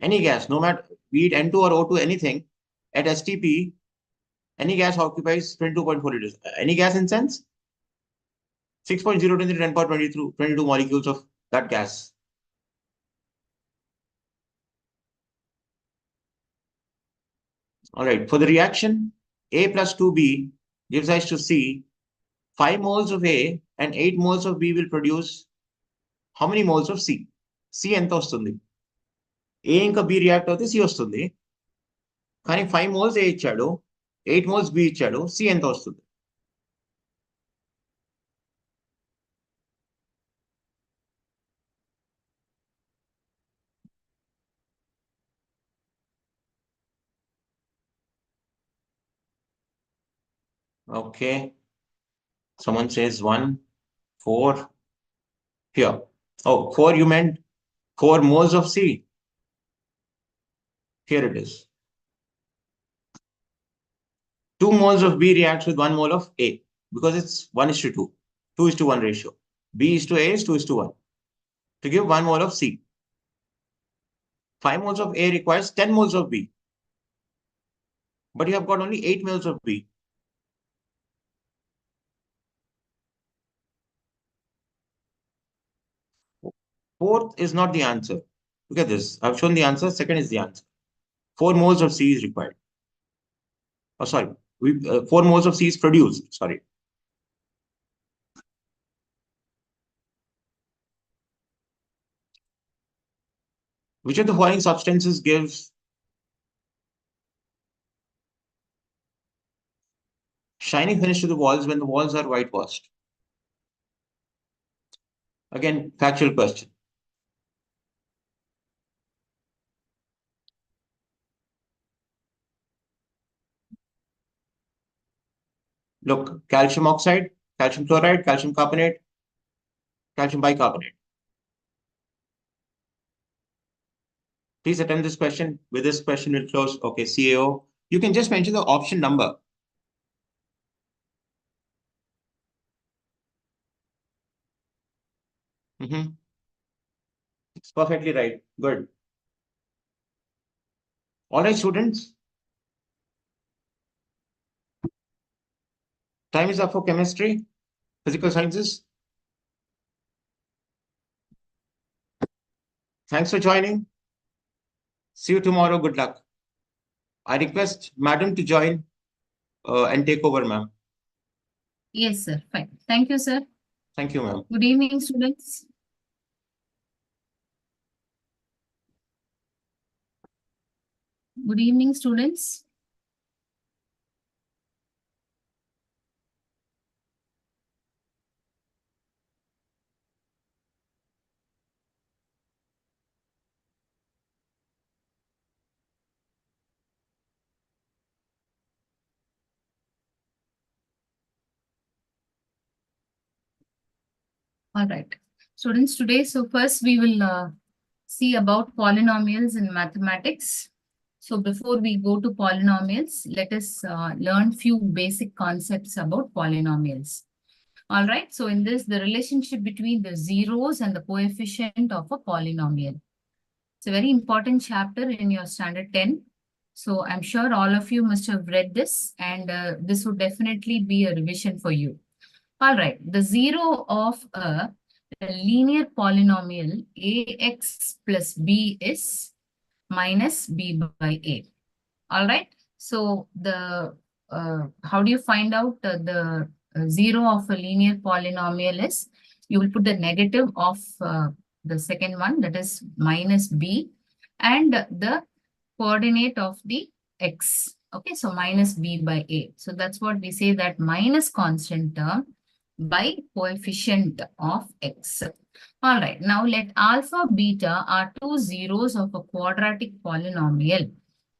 Any gas, no matter be it N2 or O2, anything, at STP, any gas occupies 22.4 liters. Any gas in sense? 6.0 to the 10 power 22 molecules of that gas. All right, for the reaction, A plus 2B gives rise to C. 5 moles of A and 8 moles of B will produce how many moles of C? C ఎంత వస్తుంది A ఇంకా B react అవుతే C వస్తుంది కానీ 5 moles A ఇచ్చాడు 8 moles B ఇచ్చాడు C ఎంత వస్తుంది okay someone says 1 4 here oh 4 you meant 4 moles of C here it is 2 moles of B reacts with 1 mole of A because it's 1:2 2:1 ratio B is to A is 2:1 to give 1 mole of C 5 moles of A requires 10 moles of B but you have got only 8 moles of B fourth is not the answer. Look at this. I've shown the answer. Second is the answer. 4 moles of C is required. Oh, sorry. 4 moles of C is produced. Sorry. Which of the following substances gives shiny finish to the walls when the walls are whitewashed? Again, factual question. Look, calcium oxide, calcium chloride, calcium carbonate, calcium bicarbonate. Please attempt this question. With this question, we'll close. Okay, CaO. You can just mention the option number. It's perfectly right. Good. All right, students. Time is up for chemistry, physical sciences. Thanks for joining. See you tomorrow. Good luck. I request Madam to join and take over, ma'am. Yes, sir. Fine. Thank you, sir. Thank you, ma'am. Good evening, students. Good evening, students. All right. Students, today, so first we will see about polynomials in mathematics. So before we go to polynomials, let us learn few basic concepts about polynomials. All right. So in this, the relationship between the zeros and the coefficient of a polynomial. It's a very important chapter in your standard 10. So I'm sure all of you must have read this, and this would definitely be a revision for you. All right. The zero of a linear polynomial ax plus b is minus b by a. All right. So the how do you find out the zero of a linear polynomial is? You will put the negative of the second one, that is minus b, and the coordinate of the x. Okay, so minus b by a. So that's what we say, that minus constant term by coefficient of x. All right, now let alpha, beta are two zeros of a quadratic polynomial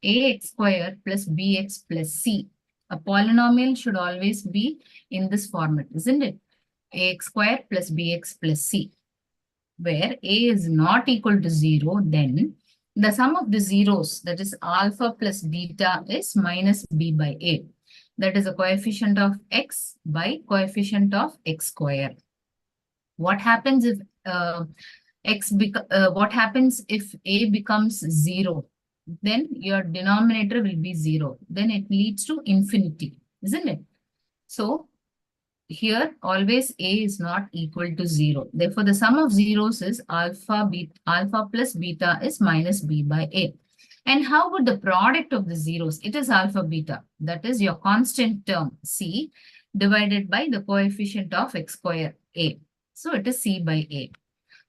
ax square plus bx plus c. A polynomial should always be in this format, isn't it? Ax square plus bx plus c. Where a is not equal to 0, then the sum of the zeros, that is alpha plus beta, is minus b by a. That is a coefficient of x by coefficient of x square. What happens if what happens if a becomes 0? Then your denominator will be 0. Then it leads to infinity, isn't it? So here always a is not equal to 0. Therefore, the sum of zeros is alpha plus beta is minus b by a. And how about the product of the zeros? It is alpha beta. That is your constant term c divided by the coefficient of x square a. So it is c by a.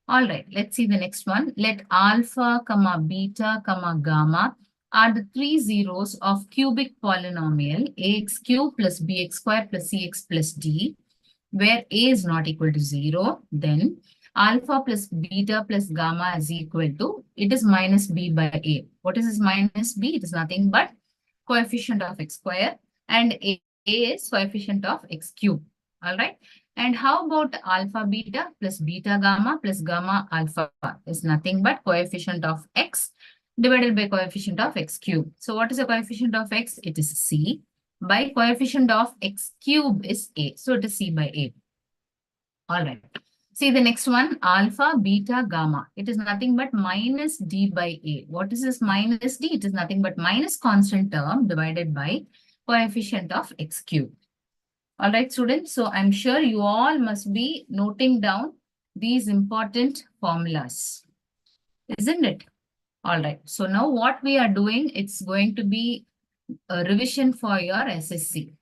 All right, let's see the next one. Let alpha, comma, beta, comma, gamma are the three zeros of cubic polynomial ax cube plus bx square plus cx plus d, where a is not equal to 0. Then alpha plus beta plus gamma is equal to, it is minus b by a. What is this minus b? It is nothing but coefficient of x square, and a is coefficient of x cube. All right. And how about alpha beta plus beta gamma plus gamma alpha is nothing but coefficient of x divided by coefficient of x cube. So what is the coefficient of x? It is c, by coefficient of x cube is a. So it is c by a. All right. See the next one, alpha, beta, gamma. It is nothing but minus d by a. What is this minus d? It is nothing but minus constant term divided by coefficient of x cube. All right, students. So I'm sure you all must be noting down these important formulas, isn't it? All right. So now what we are doing, it's going to be a revision for your SSC.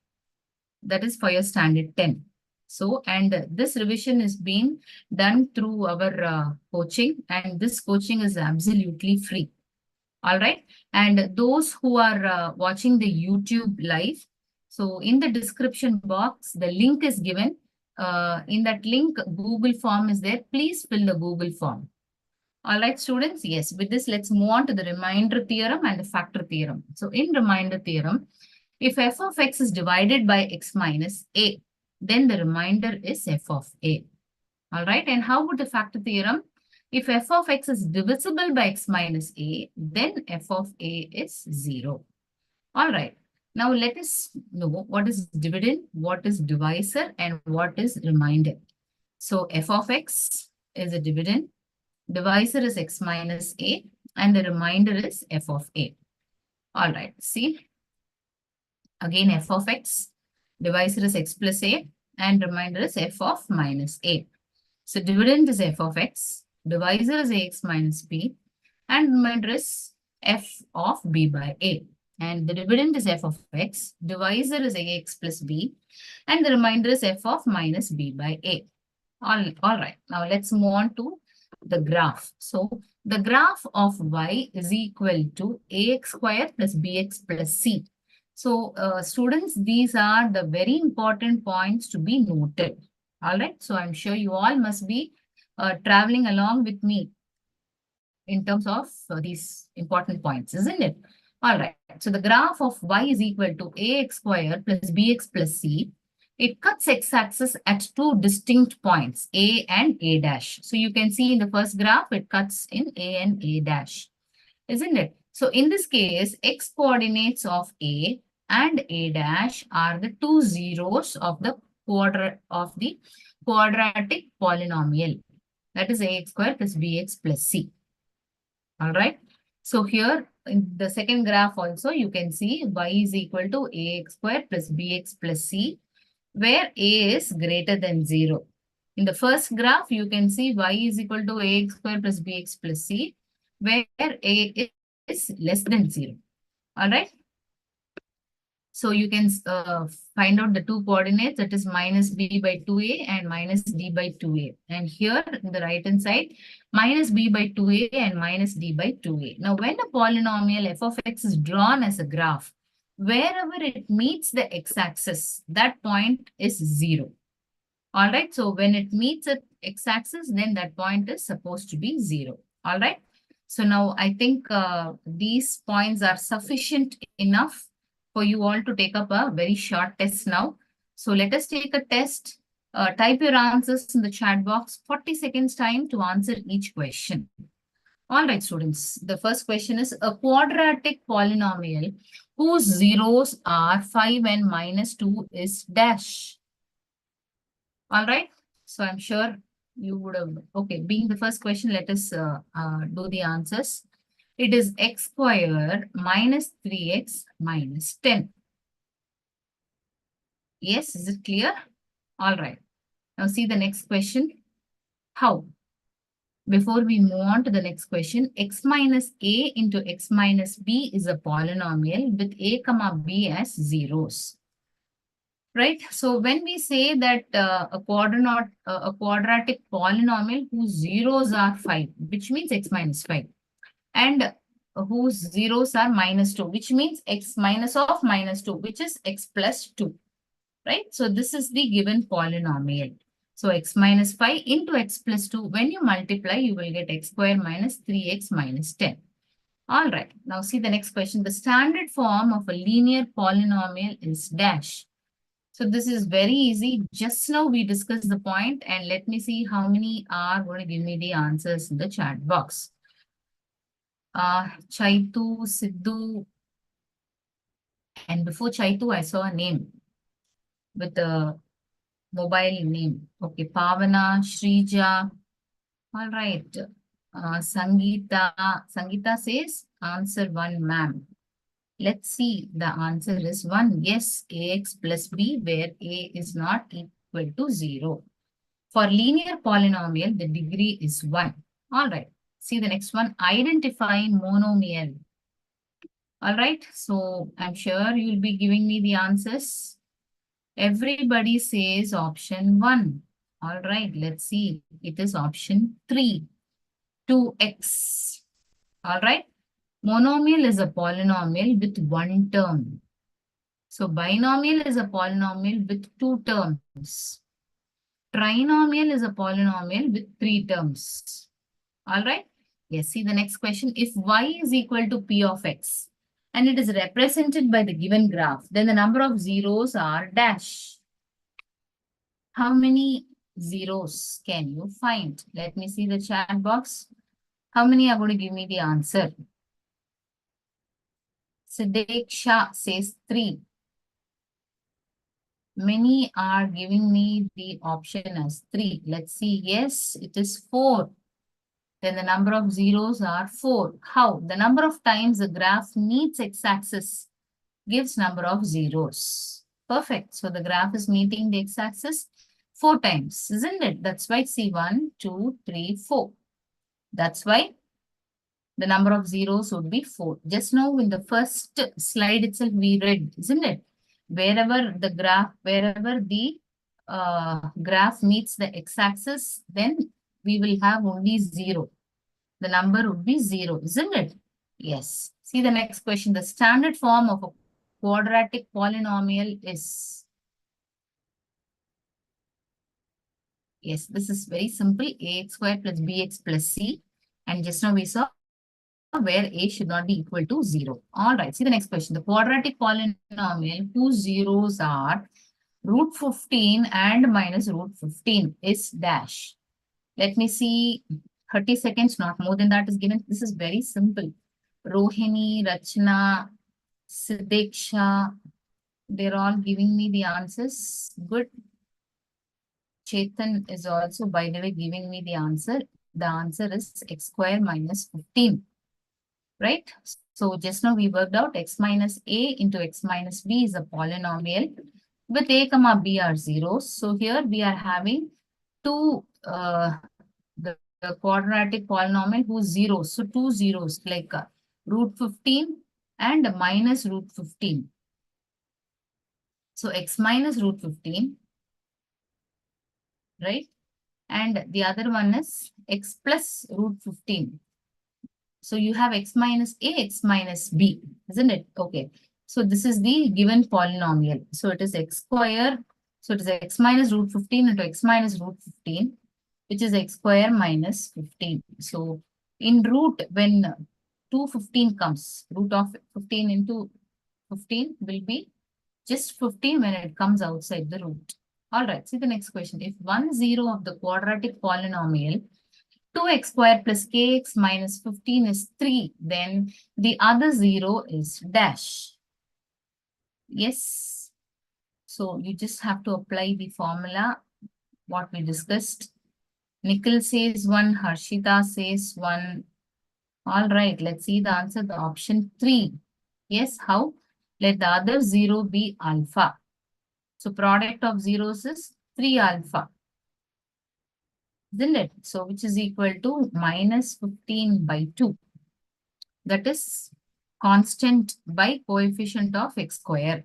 That is for your standard 10. So, and this revision is being done through our coaching, and this coaching is absolutely free. All right. And those who are watching the YouTube live, so in the description box, the link is given. In that link, Google form is there. Please fill the Google form. All right, students. Yes, with this, let's move on to the remainder theorem and the factor theorem. So in remainder theorem, if f of x is divided by x minus a, then the remainder is f of a. All right. And how about the factor theorem? If f of x is divisible by x minus a, then f of a is 0. All right. Now let us know what is dividend, what is divisor, and what is remainder. So f of x is a dividend, divisor is x minus a, and the remainder is f of a. All right, see, again f of x, divisor is x plus a, and remainder is f of minus a. So dividend is f of x, divisor is ax minus b, and remainder is f of b by a. And the dividend is f of x, divisor is ax plus b, and the remainder is f of minus b by a. All right, now let's move on to the graph. So the graph of y is equal to ax square plus bx plus c. So students, these are the very important points to be noted. All right, so I'm sure you all must be traveling along with me in terms of these important points, isn't it? All right, so the graph of y is equal to ax square plus bx plus c. It cuts x-axis at two distinct points, a and a dash. So you can see in the first graph, it cuts in a and a dash, isn't it? So in this case, x coordinates of a and a dash are the two zeros of the quadratic polynomial. That is ax square plus bx plus c. All right. So here in the second graph also, you can see y is equal to ax square plus bx plus c, where a is greater than 0. In the first graph, you can see y is equal to ax square plus bx plus c, where a is less than 0. All right. So you can find out the two coordinates, that is minus b by 2a and minus d by 2a. And here in the right hand side, minus b by 2a and minus d by 2a. Now when a polynomial f of x is drawn as a graph, wherever it meets the x-axis, that point is 0. All right, so when it meets the x-axis, then that point is supposed to be 0. All right, so now I think these points are sufficient enough for you all to take up a very short test now. So let us take a test. Type your answers in the chat box, 40 seconds time to answer each question. All right, students. The first question is a quadratic polynomial whose zeros are 5 and minus 2 is dash. All right. So I'm sure you would have, okay, being the first question, let us do the answers. It is x squared minus 3x minus 10. Yes, is it clear? All right. Now see the next question. How? Before we move on to the next question, x minus a into x minus b is a polynomial with a comma b as zeros. Right? So when we say that a quadratic polynomial whose zeros are 5, which means x minus 5, and whose zeros are minus 2, which means x minus of minus 2, which is x plus 2. Right? So this is the given polynomial. So x minus 5 into x plus 2, when you multiply, you will get x squared minus 3x minus 10. All right. Now see the next question. The standard form of a linear polynomial is dash. So this is very easy. Just now we discussed the point, and let me see how many are going to give me the answers in the chat box. Chaitu, Sidhu, and before Chaitu, I saw a name with a mobile name. Okay, Pavana, Shrija. All right. Sangeeta. Sangeeta says answer 1, ma'am. Let's see. The answer is 1. Yes, ax plus b, where a is not equal to 0. For linear polynomial, the degree is 1. All right. See the next one. Identify monomial. All right. So I'm sure you'll be giving me the answers. Everybody says option 1. All right. Let's see. It is option 3. 2x. All right. Monomial is a polynomial with one term. So binomial is a polynomial with 2 terms. Trinomial is a polynomial with 3 terms. All right. Yes. See the next question. If y is equal to p of x and it is represented by the given graph, then the number of zeros are dash. How many zeros can you find? Let me see the chat box. How many are going to give me the answer? Siddiq Shah says 3. Many are giving me the option as 3. Let's see. Yes, it is 4. Then the number of zeros are 4. How? The number of times the graph meets x-axis gives number of zeros. Perfect. So the graph is meeting the x-axis 4 times, isn't it? That's why see 1, 2, 3, 4. That's why the number of zeros would be 4. Just now in the first slide itself we read, isn't it? Wherever the graph meets the x-axis, then we will have only 0. The number would be 0, isn't it? Yes. See the next question. The standard form of a quadratic polynomial is... Yes, this is very simple. Ax squared plus bx plus c. And just now we saw where a should not be equal to 0. All right. See the next question. The quadratic polynomial whose zeros are root 15 and minus root 15 is dash. Let me see. 30 seconds, not more than that is given. This is very simple. Rohini, Rachna, Siddeksha, they're all giving me the answers. Good. Chetan is also, by the way, giving me the answer. The answer is x square minus 15. Right? So just now we worked out x minus a into x minus b is a polynomial with a comma b are zeros. So here we are having two the quadratic polynomial whose zeros. So two zeros like root 15 and minus root 15. So x minus root 15, right? And the other one is x plus root 15. So you have x minus a, x minus b, isn't it? Okay. So this is the given polynomial. So it is x square. So it is x minus root 15 into x minus root 15, which is x square minus 15. So in root, when 215 comes, root of 15 into 15 will be just 15 when it comes outside the root. All right, see the next question. If 1 0 of the quadratic polynomial 2x squared plus kx minus 15 is 3, then the other 0 is dash. Yes. So you just have to apply the formula, what we discussed. Nikhil says 1, Harshita says 1. All right, let's see the answer, the option 3. Yes, how? Let the other 0 be alpha. So product of zeros is 3 alpha. Isn't it? So which is equal to minus 15 by 2. That is constant by coefficient of x square.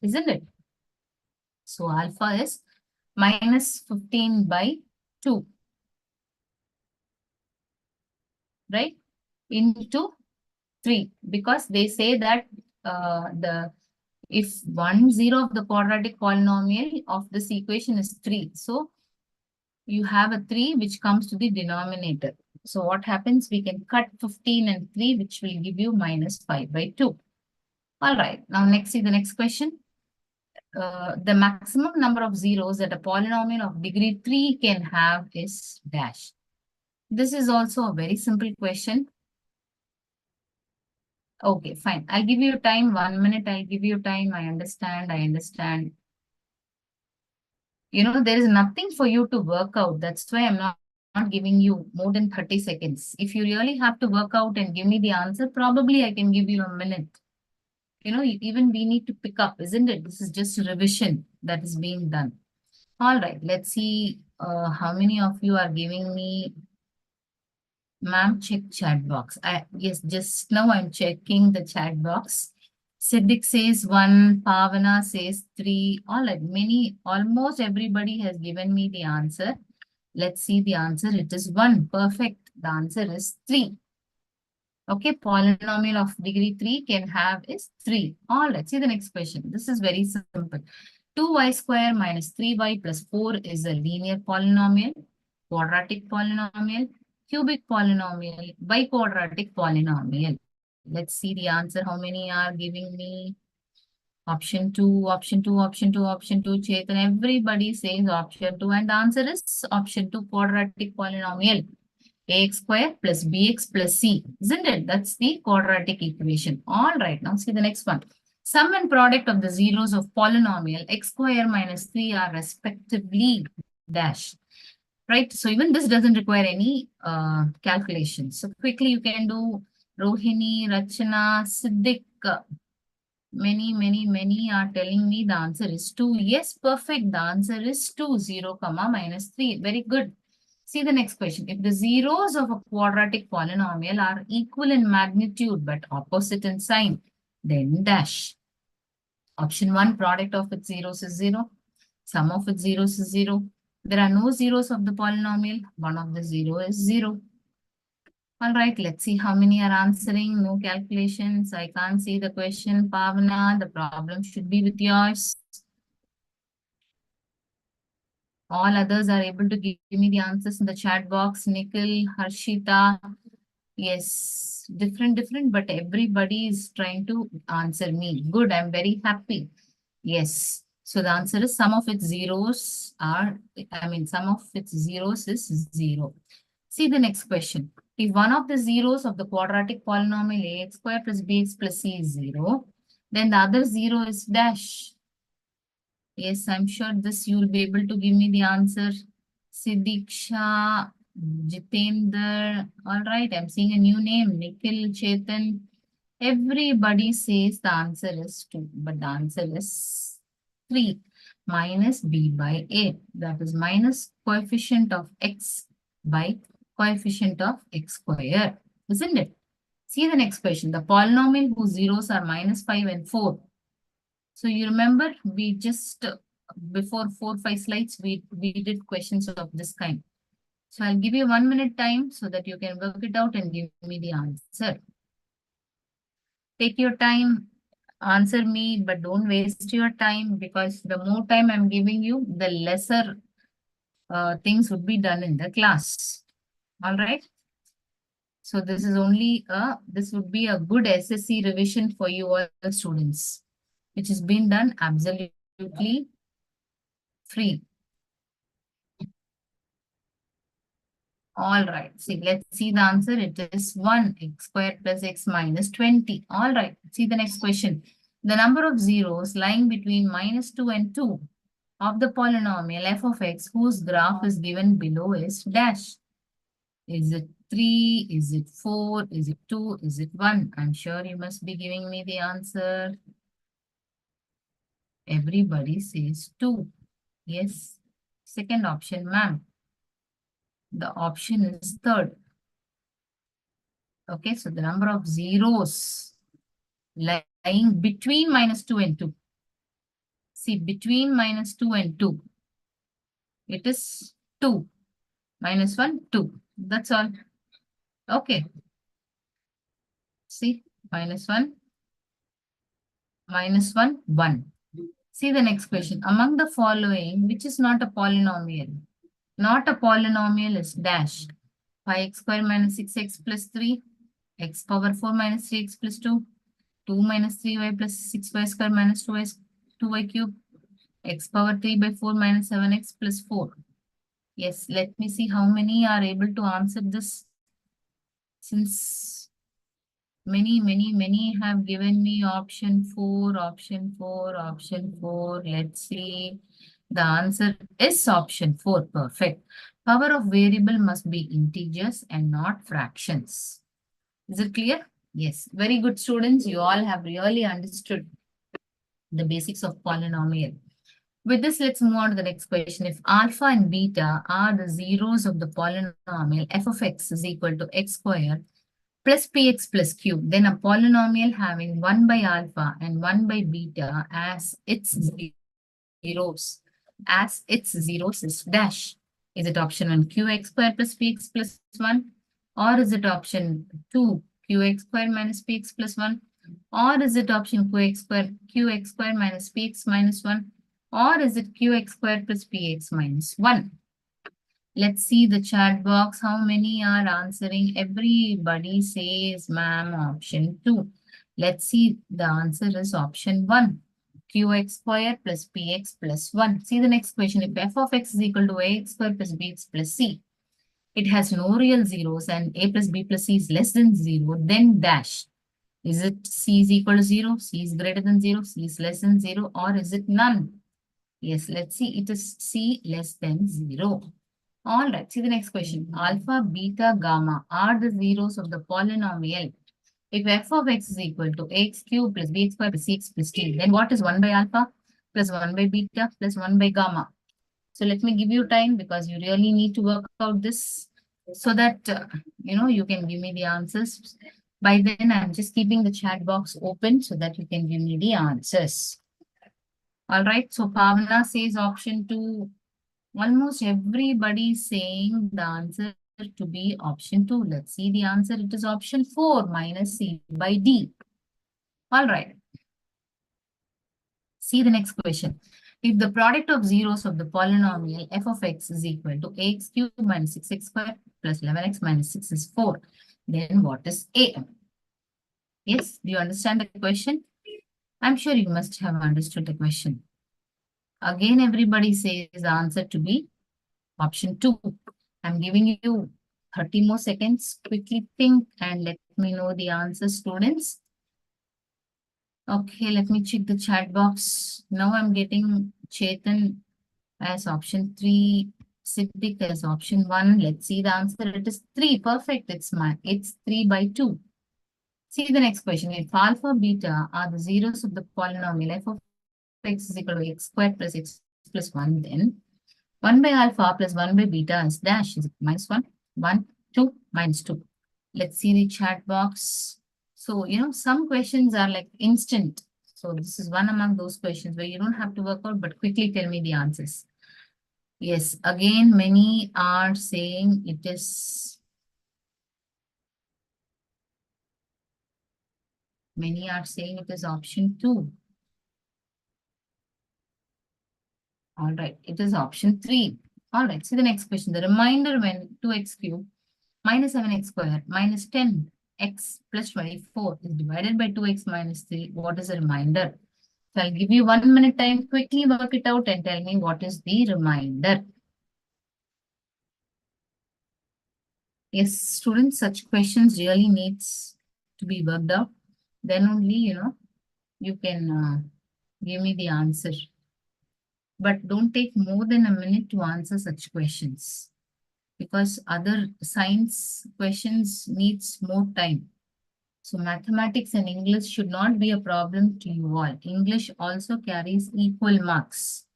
Isn't it? So alpha is minus 15 by 2. Right? Into 3. Because they say that if 1 0 of the quadratic polynomial of this equation is 3. So you have a 3 which comes to the denominator. So what happens? We can cut 15 and 3, which will give you minus 5 by 2. All right. Now next, see the next question. The maximum number of zeros that a polynomial of degree 3 can have is dash. This is also a very simple question. Okay, fine. I'll give you time. 1 minute. I'll give you time. I understand. I understand. You know, there is nothing for you to work out. That's why I'm not giving you more than 30 seconds. If you really have to work out and give me the answer, probably I can give you a minute. You know, even we need to pick up, isn't it? This is just revision that is being done. All right, let's see how many of you are giving me. Ma'am, check chat box. Yes, just now I'm checking the chat box. Siddiq says 1, Pavana says 3. All right, almost everybody has given me the answer. Let's see the answer. It is 1. Perfect. The answer is 3. Okay, polynomial of degree 3 can have is 3. All right, see the next question. This is very simple. 2y square minus 3y plus 4 is a linear polynomial, quadratic polynomial, cubic polynomial, biquadratic polynomial. Let's see the answer. How many are giving me? Option 2, option 2, option 2, option 2. Chetan, everybody says option 2. And the answer is option 2, quadratic polynomial. Ax square plus bx plus c. Isn't it? That's the quadratic equation. All right. Now see the next one. Sum and product of the zeros of polynomial x square minus 3 are respectively dash. Right? So even this doesn't require any calculation. So quickly you can do Rohini, Rachana, Siddiq. Many are telling me the answer is 2. Yes, perfect. The answer is 2, 0, comma, minus 3. Very good. See the next question. If the zeros of a quadratic polynomial are equal in magnitude but opposite in sign, then dash. Option 1, product of its zeros is 0. Sum of its zeros is 0. There are no zeros of the polynomial. One of the 0 is 0. All right, let's see how many are answering. No calculations. I can't see the question, Pavana. The problem should be with yours. All others are able to give me the answers in the chat box. Nikhil, Harshita. Yes, different, but everybody is trying to answer me. Good, I'm very happy. Yes. So the answer is sum of its zeros sum of its zeros is 0. See the next question. If one of the zeros of the quadratic polynomial ax square plus bx plus c is 0, then the other 0 is dash. Yes, I'm sure this you will be able to give me the answer. Siddiksha, Jitendra. All right, I'm seeing a new name. Nikhil, Chetan. Everybody says the answer is 2, but the answer is 3 minus b by a. That is minus coefficient of x by coefficient of x square, isn't it? See the next question. The polynomial whose zeros are minus 5 and 4. So you remember we just before 4-5 slides we did questions of this kind. So I'll give you 1 minute time so that you can work it out and give me the answer. Take your time, answer me, but don't waste your time, because the more time I'm giving you, the lesser things would be done in the class. All right. So this is only this would be a good SSC revision for you all students, which has been done absolutely free. All right. See, let's see the answer. It is 1 x squared plus x minus 20. All right. See the next question. The number of zeros lying between minus 2 and 2 of the polynomial f of x whose graph is given below is dash. Is it 3? Is it 4? Is it 2? Is it 1? I'm sure you must be giving me the answer. Everybody says 2. Yes. Second option, ma'am. The option is third. Okay, so the number of zeros lying between minus 2 and 2. See, between minus 2 and 2. It is 2. Minus 1, 2. That's all. Okay. See, minus 1, 1. See the next question. Among the following, which is not a polynomial? Not a polynomial is dash. 5x square minus 6x plus 3, x power 4 minus 3x plus 2, 2 minus 3y plus 6y square minus 2y cube, x power 3 by 4 minus 7x plus 4. Yes, let me see how many are able to answer this. Since many have given me option 4. Let's see. The answer is option 4. Perfect. Power of variable must be integers and not fractions. Is it clear? Yes. Very good, students. You all have really understood the basics of polynomial. With this, let's move on to the next question. If alpha and beta are the zeros of the polynomial f of x is equal to x squared plus px plus q, then a polynomial having 1 by alpha and 1 by beta as its zeros is dash. Is it option 1 qx squared plus px plus 1, or is it option 2 qx squared minus px plus 1, or is it option qx squared minus px minus 1, or is it qx squared plus px minus 1? Let's see the chat box. How many are answering? Everybody says, ma'am, option 2. Let's see. The answer is option 1. Qx squared plus px plus 1. See the next question. If f of x is equal to ax squared plus bx plus c, it has no real zeros and a plus b plus c is less than 0, then dash. Is it C is equal to 0, C is greater than 0, C is less than 0, or is it none? Yes, let's see. It is C less than 0. All right, see the next question. Alpha, beta, gamma are the zeros of the polynomial. If f of x is equal to ax cubed plus bx squared plus cx plus t, then what is 1 by alpha plus 1 by beta plus 1 by gamma? So let me give you time because you really need to work out this so that, you can give me the answers. By then, I'm just keeping the chat box open so that you can give me the answers. All right, so Pavana says option 2. Almost everybody is saying the answer to be option 2. Let's see the answer. It is option 4 minus C by D. All right. See the next question. If the product of zeros of the polynomial f of x is equal to ax cubed minus 6x squared plus 11x minus 6 is 4, then what is a? Yes, do you understand the question? I'm sure you must have understood the question. Again, everybody says the answer to be option 2. I'm giving you 30 more seconds. Quickly think and let me know the answer, students. Okay, let me check the chat box. Now I'm getting Chetan as option 3, Siddiq as option 1. Let's see the answer. It is 3. Perfect. It's 3 by 2. See the next question. If alpha, beta are the zeros of the polynomial f of x is equal to x squared plus x plus 1, then 1 by alpha plus 1 by beta is dash is minus 1, 1, 2, minus 2. Let's see the chat box. So, some questions are like instant. So, this is one among those questions where you don't have to work out, but quickly tell me the answers. Yes, again, many are saying it is. Many are saying it is option 2. All right, it is option 3. All right, see the next question. The remainder when 2x cubed minus 7x squared minus 10x plus 24 is divided by 2x minus 3. What is the remainder? So I'll give you 1 minute time. Quickly work it out and tell me what is the remainder. Yes, students, such questions really needs to be worked out. Then only, you can give me the answer. But don't take more than a minute to answer such questions because other science questions needs more time. So mathematics and English should not be a problem to you all. English also carries equal marks.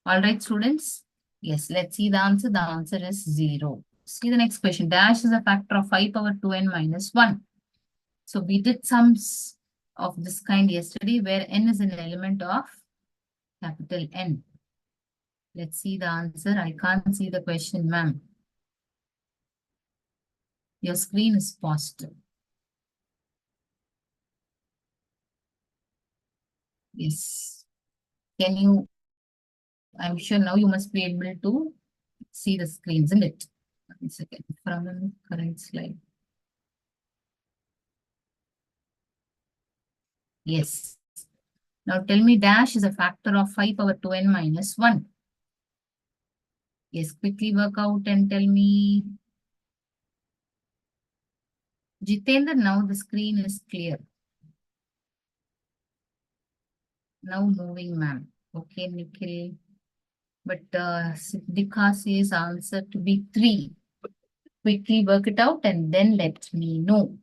All right, students? Yes, let's see the answer. The answer is 0. See the next question. Dash is a factor of 5 power 2n minus 1. So we did sums of this kind yesterday where n is an element of capital N. Let's see the answer. I can't see the question, ma'am. Your screen is paused. Yes. Can you, I'm sure now you must be able to see the screen, isn't it? 1 second, from the current slide. Yes. Now tell me dash is a factor of 5 power 2n minus 1. Yes, quickly work out and tell me. Jitendra, now the screen is clear. Now moving, ma'am. Okay, Nikhil. But Siddhika says answer to be 3. Quickly work it out and then let me know.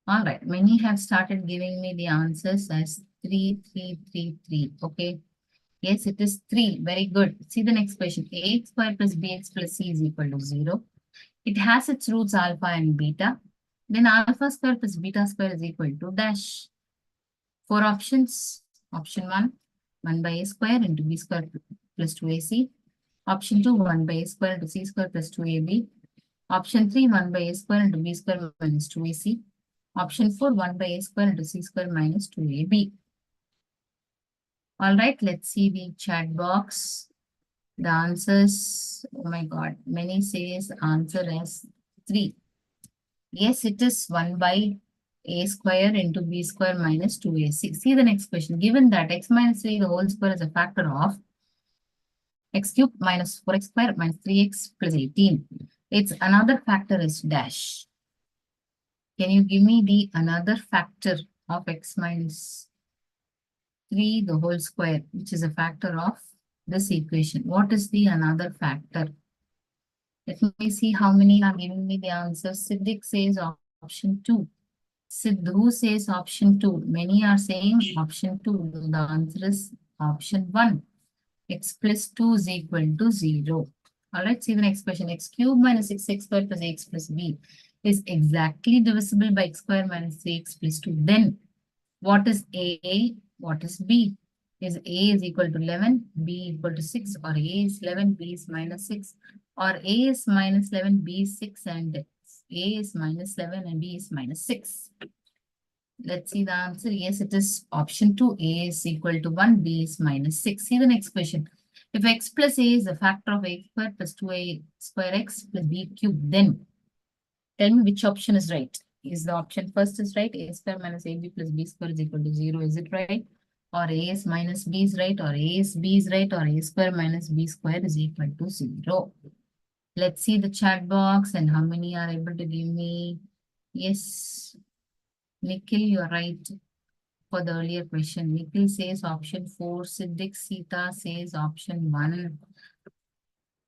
All right, many have started giving me the answers as 3, 3, 3, 3. Okay. Yes, it is 3. Very good. See the next question. Ax squared plus bx plus c is equal to 0. It has its roots alpha and beta. Then alpha squared plus beta squared is equal to dash. 4 options. Option 1, 1 by a square into b squared plus 2ac. Option 2, 1 by a square into c squared plus 2ab. Option 3, 1 by a square into b square minus 2ac. Option 4, 1 by a square into c square minus 2ab. All right, let's see the chat box. The answers, oh my God, many says answer as 3. Yes, it is 1 by a square into b square minus 2ac. See the next question. Given that x minus 3 the whole square is a factor of x cubed minus 4x square minus 3x plus 18. Its another factor is dash. Can you give me the another factor of x minus 3 the whole square, which is a factor of this equation? What is the another factor? Let me see how many are giving me the answer. Siddiq says option 2. Sidhu says option 2. Many are saying option 2. The answer is option 1. X plus 2 is equal to 0. All right, see the next question. X cube minus 6x squared plus x plus b is exactly divisible by x squared minus 3x plus 2. Then what is A? What is B? Is A is equal to 11, B equal to 6, or A is 11, B is minus 6, or A is minus 11, B is 6, and A is minus 7 and B is minus 6. Let's see the answer. Yes, it is option 2. A is equal to 1, B is minus 6. See the next question. If x plus a is a factor of a square plus 2a square x plus b cube, then tell me which option is right. Is the option first is right? A square minus ab plus b square is equal to 0. Is it right? Or a is minus b is right? Or a is b is right? Or a square minus b square is equal to 0. Let's see the chat box and how many are able to give me. Yes, Nikhil, you're right for the earlier question. Nikhil says option 4. Siddiq Sita says option 1.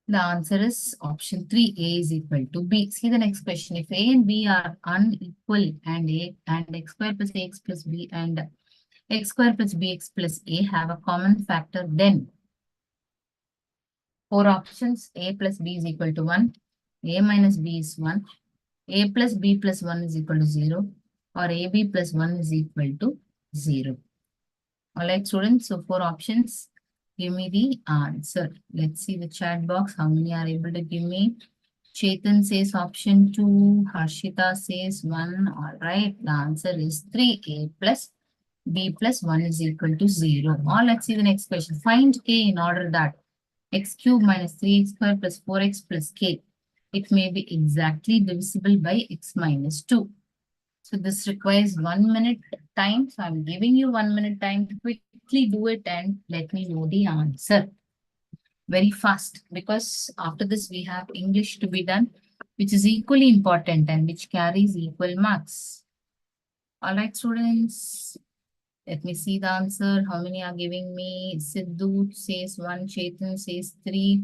The answer is option 3. A is equal to B. See the next question. If A and B are unequal and x square plus ax plus b and x square plus bx plus a have a common factor, then 4 options. A plus b is equal to 1. A minus b is 1. A plus b plus 1 is equal to 0. Or ab plus 1 is equal to 0. All right, students. So 4 options. Give me the answer. Let's see the chat box. How many are able to give me? Chetan says option 2. Harshita says 1. All right. The answer is 3. A plus B plus 1 is equal to 0. Or let's see the next question. Find K in order that x cube minus 3x squared plus 4x plus K. It may be exactly divisible by x minus 2. So this requires 1 minute time. So I'm giving you 1 minute time to quickly do it and let me know the answer. Very fast, because after this we have English to be done, which is equally important and which carries equal marks. All right, students. Let me see the answer. How many are giving me? Sidhu says 1, Chetan says 3.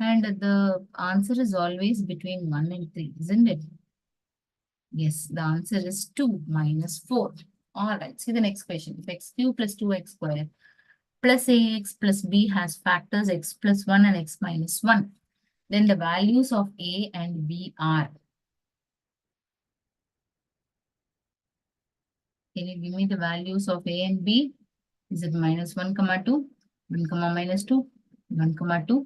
And the answer is always between 1 and 3, isn't it? Yes, the answer is 2 minus 4. All right, see the next question. If x cube plus 2x squared plus ax plus b has factors x plus 1 and x minus 1, then the values of a and b are. Can you give me the values of a and b? Is it minus 1, comma 2, 1, comma minus 2, 1, comma 2,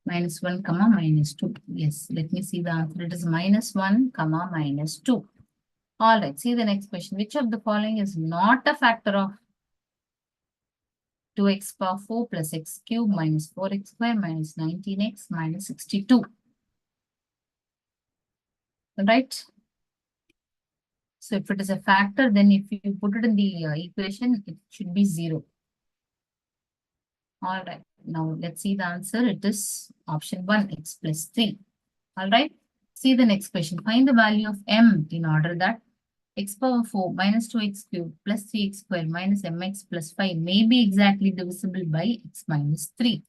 minus 1, comma minus 2? Yes, let me see the answer. It is minus 1, comma minus 2. All right, see the next question. Which of the following is not a factor of 2x power 4 plus x cube minus 4x square minus 19x minus 62? Right? So if it is a factor, then if you put it in the equation, it should be 0. All right. Now let's see the answer. It is option 1, x plus 3. All right. See the next question. Find the value of m in order that x power 4 minus 2x cubed plus 3x squared minus mx plus 5 may be exactly divisible by x minus 3.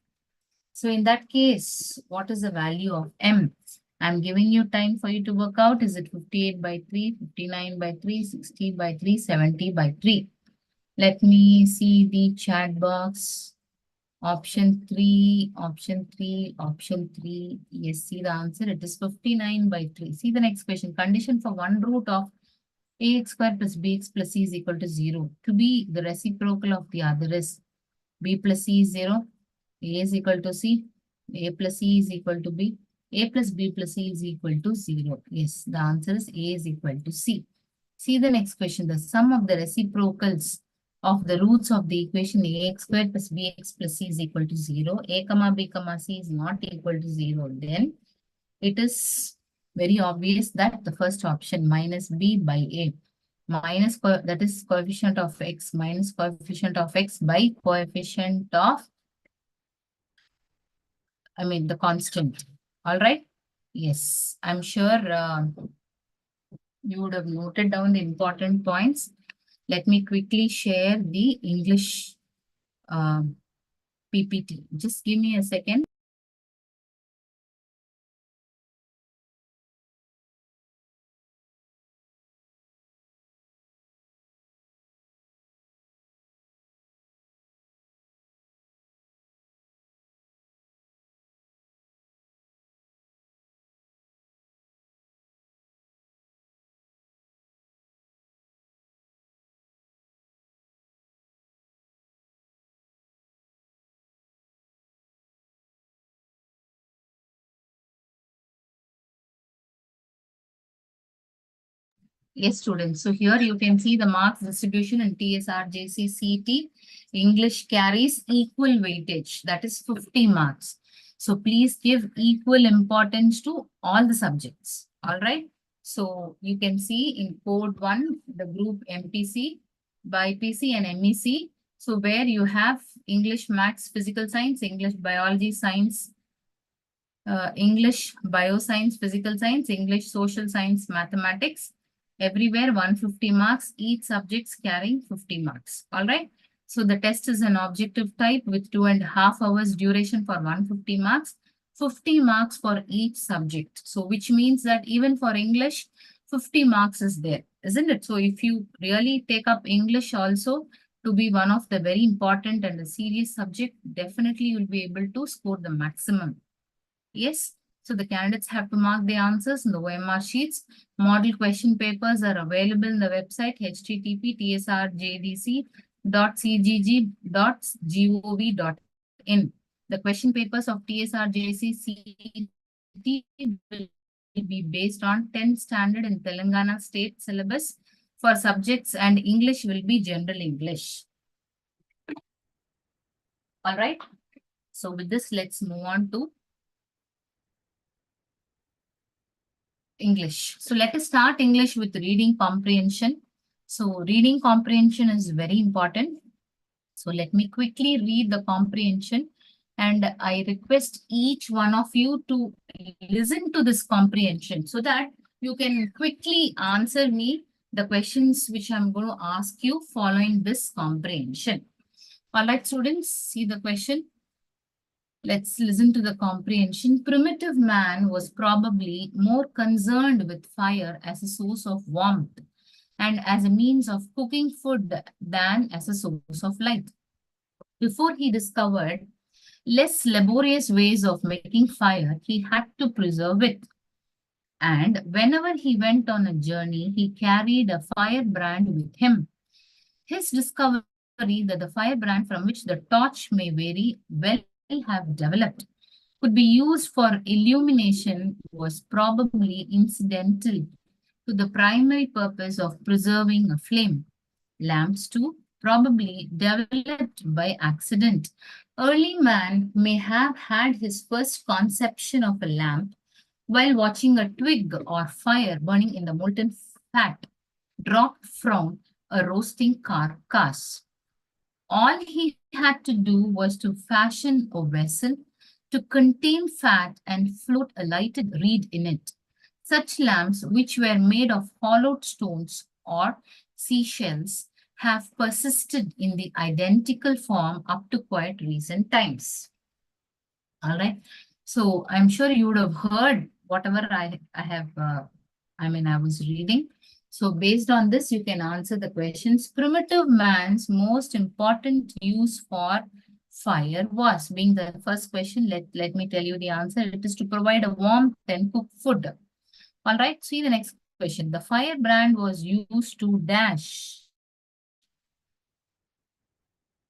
So in that case, what is the value of m? I'm giving you time for you to work out. Is it 58 by 3, 59 by 3, 60 by 3, 70 by 3? Let me see the chat box. Option 3, option 3, option 3. Yes, see the answer. It is 59 by 3. See the next question. Condition for one root of ax squared plus bx plus c is equal to 0. To be the reciprocal of the other is b plus c is 0. A is equal to c. A plus c is equal to b. A plus b plus c is equal to 0. Yes, the answer is A is equal to c. See the next question. The sum of the reciprocals of the roots of the equation ax squared plus bx plus c is equal to 0. A comma b comma c is not equal to 0. Then it is very obvious that the first option minus b by a minus that is coefficient of x minus coefficient of x by coefficient of the constant. All right. Yes, I'm sure You would have noted down the important points. Let me quickly share the English PPT. Just give me a second. Yes, students. So here you can see the marks distribution in TSRJC CET. English carries equal weightage, that is 50 marks. So please give equal importance to all the subjects. All right. So you can see in code 1, the group MPC, BIPC and MEC. So where you have English, Maths, Physical Science, English, Biology, Science, English, Bioscience, Physical Science, English, Social Science, Mathematics. Everywhere 150 marks, each subject's carrying 50 marks. All right. So the test is an objective type with 2.5 hours duration for 150 marks, 50 marks for each subject. So which means that even for English, 50 marks is there, isn't it? So if you really take up English also to be one of the very important and a serious subject, definitely you'll be able to score the maximum. Yes. So the candidates have to mark the answers in the OMR sheets. Model question papers are available in the website http://tsrjdc.cgg.gov.in. The question papers of TSRJC CET will be based on 10th standard in Telangana state syllabus for subjects, and English will be general English. All right. So with this, let's move on to English. So let us start English with reading comprehension. So reading comprehension is very important. So let me quickly read the comprehension, and I request each one of you to listen to this comprehension so that you can quickly answer me the questions which I'm going to ask you following this comprehension. All right, students, see the question. Let's listen to the comprehension. Primitive man was probably more concerned with fire as a source of warmth and as a means of cooking food than as a source of light. Before he discovered less laborious ways of making fire, he had to preserve it. And whenever he went on a journey, he carried a firebrand with him. His discovery that the firebrand from which the torch may very well have developed could be used for illumination was probably incidental to the primary purpose of preserving a flame. Lamps, too, probably developed by accident. Early man may have had his first conception of a lamp while watching a twig or fire burning in the molten fat dropped from a roasting carcass. All he had to do was to fashion a vessel to contain fat and float a lighted reed in it. Such lamps, which were made of hollowed stones or seashells, have persisted in the identical form up to quite recent times. All right. So I'm sure you would have heard whatever I was reading. So based on this, you can answer the questions. Primitive man's most important use for fire was, being the first question, let me tell you the answer. It is to provide a warmth and cook food. All right, see the next question. The firebrand was used to dash.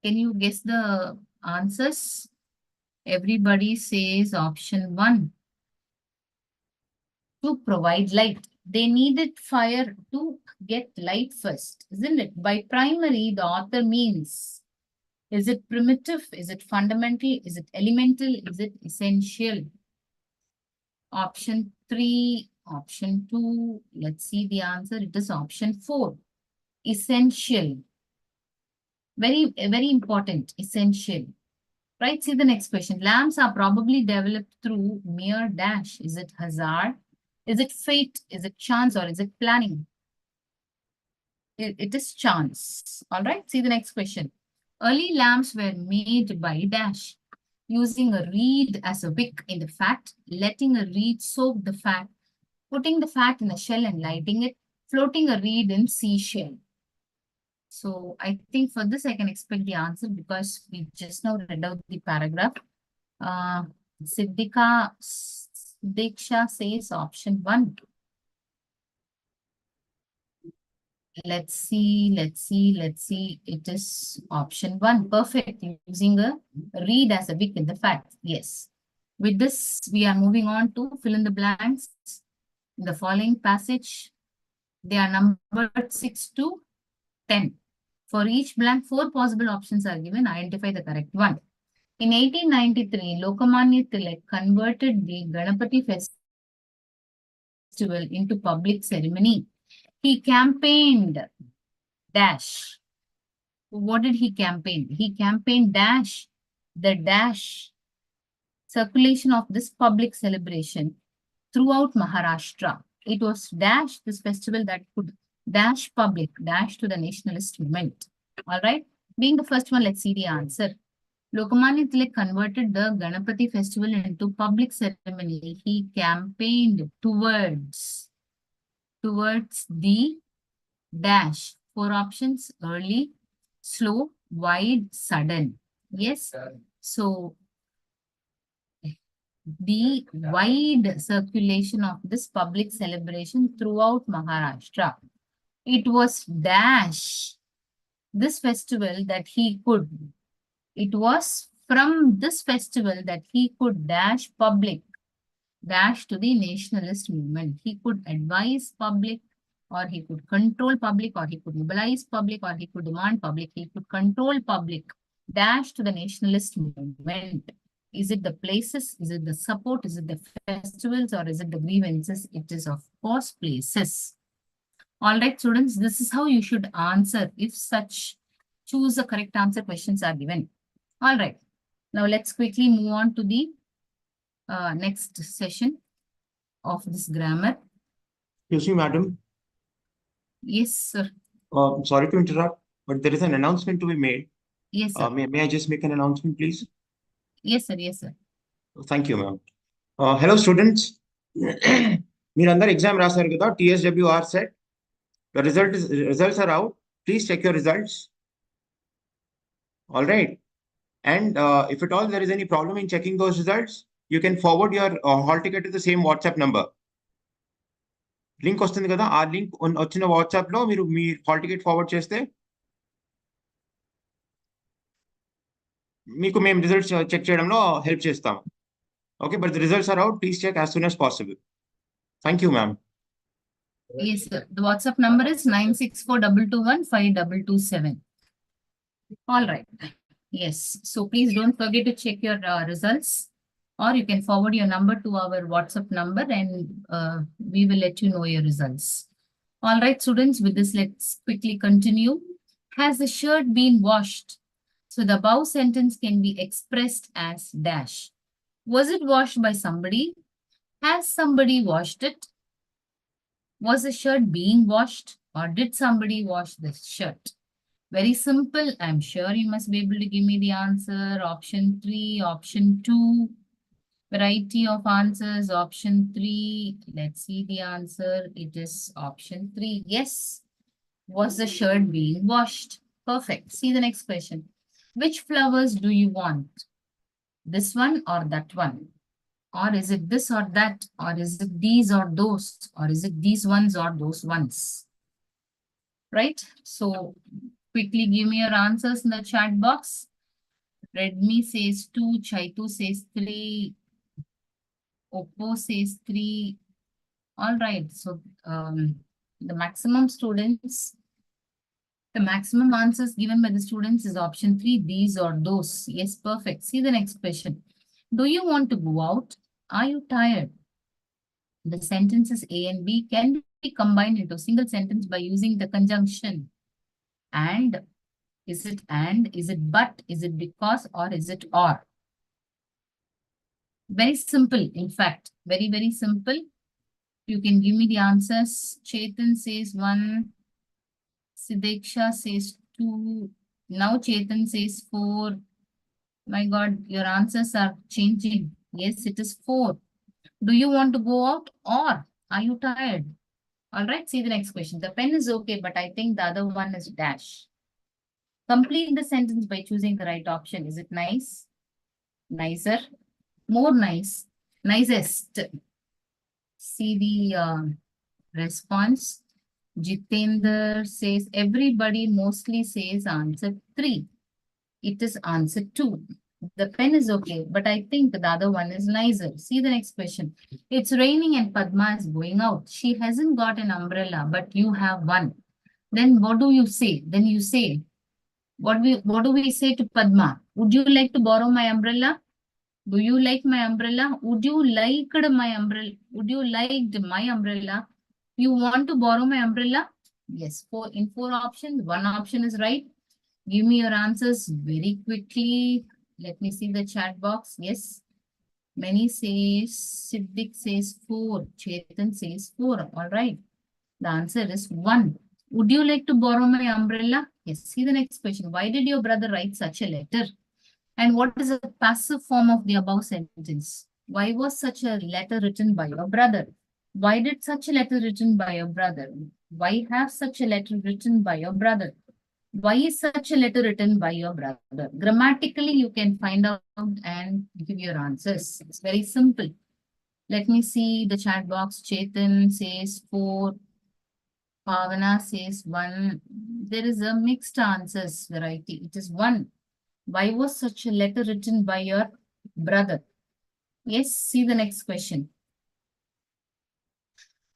Can you guess the answers? Everybody says option 1. To provide light. They needed fire to get light first, isn't it? By primary, the author means, is it primitive? Is it fundamental? Is it elemental? Is it essential? Option 3, option 2. Let's see the answer. It is option 4. Essential. Very, very important. Essential. Right? See the next question. Lamps are probably developed through mere dash. Is it hazard? Is it fate? Is it chance? Or is it planning? It is chance. All right. See the next question. Early lamps were made by dash, using a reed as a wick in the fat, letting a reed soak the fat, putting the fat in a shell and lighting it, floating a reed in seashell. So I think for this I can expect the answer because we just now read out the paragraph. Siddhika Diksha says option 1. Let's see. It is option 1. Perfect. Using a reed as a wick in the fact. Yes. With this, we are moving on to fill in the blanks. In the following passage, they are numbered 6 to 10. For each blank, 4 possible options are given. Identify the correct one. In 1893, Lokmanya Tilak converted the Ganapati festival into public ceremony. He campaigned dash. What did he campaign? He campaigned dash, the dash circulation of this public celebration throughout Maharashtra. It was dash, this festival that could dash public, dash to the nationalist movement. All right. Being the first one, let's see the answer. Lokmanya Tilak converted the Ganapati festival into public ceremony. He campaigned towards the dash. 4 options: early, slow, wide, sudden. Yes. So the wide circulation of this public celebration throughout Maharashtra. It was dash, this festival that he could. It was from this festival that he could dash public, dash to the nationalist movement. He could advise public, or he could control public, or he could mobilize public, or he could demand public. He could control public, dash to the nationalist movement. Is it the places? Is it the support? Is it the festivals? Or is it the grievances? It is, of course, places. All right, students, this is how you should answer if such choose the correct answer questions are given. All right. Now let's quickly move on to the next session of this grammar. Excuse me, madam. Yes, sir. Sorry to interrupt, but there is an announcement to be made. Yes, sir. May I just make an announcement, please? Yes, sir. Yes, sir. Thank you, ma'am. Hello, students. మీరందరూ exam రాశారు కదా, TSWR set. The results are out. Please check your results. All right. And if at all there is any problem in checking those results, you can forward your hall ticket to the same WhatsApp number. Link వస్తుంది కదా, ఆ link వచ్చిన WhatsApp లో మీరు మీ hall ticket forward చేస్తే మీకు మేము results check చేయడంలో హెల్ప్ చేస్తాం. Okay, but the results are out. Please check as soon as possible. Thank you, ma'am. Yes, sir. The WhatsApp number is 96422152227. All right. Yes. So please don't forget to check your results, or you can forward your number to our WhatsApp number and we will let you know your results. All right, students, with this, let's quickly continue. Has the shirt been washed? So the above sentence can be expressed as dash. Was it washed by somebody? Has somebody washed it? Was the shirt being washed, or did somebody wash the shirt? Very simple. I'm sure you must be able to give me the answer. Option 3, option 2. Variety of answers. Option 3. Let's see the answer. It is option 3. Yes. Was the shirt being washed? Perfect. See the next question. Which flowers do you want? This one or that one? Or is it this or that? Or is it these or those? Or is it these ones or those ones? Right? So quickly give me your answers in the chat box. Redmi says 2, Chaitu says 3, Oppo says 3. All right. So the maximum answers given by the students is option 3, these or those. Yes, perfect. See the next question. Do you want to go out? Are you tired? The sentences A and B can be combined into a single sentence by using the conjunction and. Is it and? Is it but? Is it because? Or is it or? Very simple, in fact. Very, very simple. You can give me the answers. Chetan says 1. Sideksha says 2. Now Chetan says 4. My God, your answers are changing. Yes, it is 4. Do you want to go out or are you tired? All right, see the next question. The pen is okay, but I think the other one is dash. Complete the sentence by choosing the right option. Is it nice? Nicer? More nice? Nicest? See the response. Jitendra says, everybody mostly says answer 3. It is answer 2. The pen is okay, but I think the other one is nicer. See the next question. It's raining and Padma is going out. She hasn't got an umbrella, but you have one. Then what do you say? Then you say, what do we say to Padma? Would you like to borrow my umbrella? Do you like my umbrella? Would you liked my umbrella? Would you liked my umbrella? You want to borrow my umbrella? Yes, in 4 options, 1 option is right. Give me your answers very quickly. Let me see the chat box. Yes. Many says, Siddiq says 4. Chetan says 4. All right. The answer is 1. Would you like to borrow my umbrella? Yes. See the next question. Why did your brother write such a letter? And what is the passive form of the above sentence? Why was such a letter written by your brother? Why did such a letter written by your brother? Why have such a letter written by your brother? Why is such a letter written by your brother? Grammatically, you can find out and give your answers. It's very simple. Let me see the chat box. Chetan says 4. Pavana says 1. There is a mixed answers variety. It is 1. Why was such a letter written by your brother? Yes, see the next question.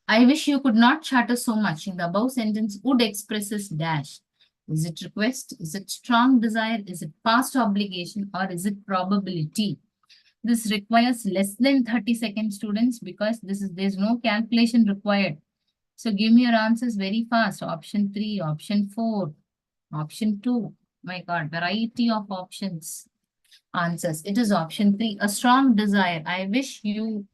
I wish you could not chatter so much. In the above sentence, would expresses dash. Is it request? Is it strong desire? Is it past obligation? Or is it probability? This requires less than 30 seconds, students, because there's no calculation required. So give me your answers very fast. Option 3, option 4, option 2. My God, variety of options. Answers. It is option 3, a strong desire. I wish you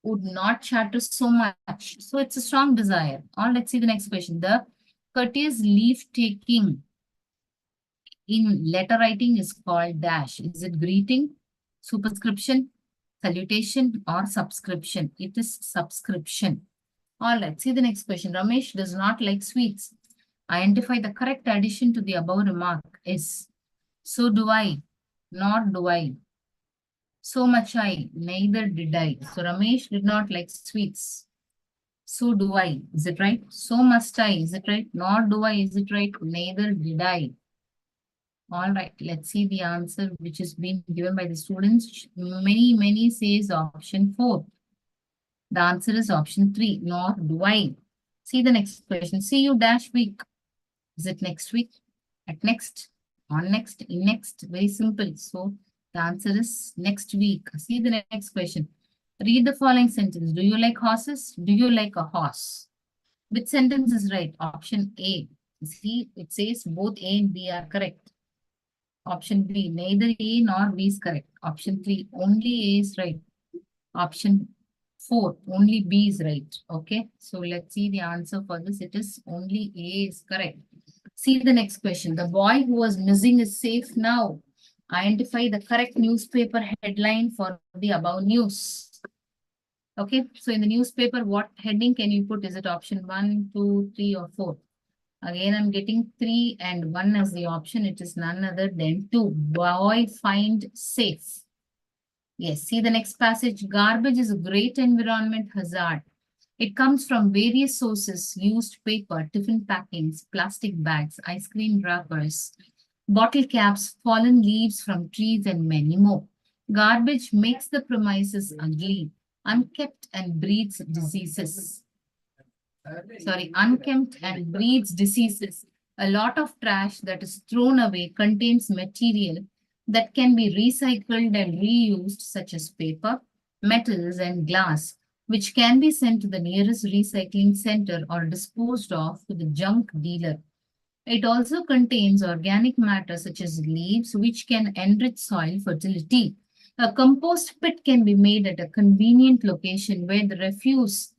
would not chatter so much. So it's a strong desire. Or let's see the next question. The courteous leave taking in letter writing is called dash. Is it greeting, superscription, salutation, or subscription? It is subscription. All right, see the next question. Ramesh does not like sweets. Identify the correct addition to the above remark is, so do I, nor do I. So much I, neither did I. So Ramesh did not like sweets. So do I. Is it right? So must I. Is it right? Nor do I. Is it right? Neither did I. All right. Let's see the answer which is being given by the students. Many says option 4. The answer is option 3. Nor do I. See the next question. See you dash week. Is it next week? At next? On next? In next? Very simple. So the answer is next week. See the next question. Read the following sentence. Do you like horses? Do you like a horse? Which sentence is right? Option A. See, it says both A and B are correct. Option B, neither A nor B is correct. Option 3, only A is right. Option 4, only B is right. Okay, so let's see the answer for this. It is only A is correct. See the next question. The boy who was missing is safe now. Identify the correct newspaper headline for the above news. Okay, so in the newspaper, what heading can you put? Is it option 1, 2, 3, or 4? Again, I'm getting 3 and 1 as the option. It is none other than 2. Boy find safe. Yes, see the next passage. Garbage is a great environment hazard. It comes from various sources: used paper, tiffin packings, plastic bags, ice cream wrappers, bottle caps, fallen leaves from trees, and many more. Garbage makes the premises ugly, unkept, and breeds diseases. Unkempt and breeds diseases. A lot of trash that is thrown away contains material that can be recycled and reused, such as paper, metals, and glass, which can be sent to the nearest recycling center or disposed of to the junk dealer. It also contains organic matter such as leaves, which can enrich soil fertility. A compost pit can be made at a convenient location where the refuse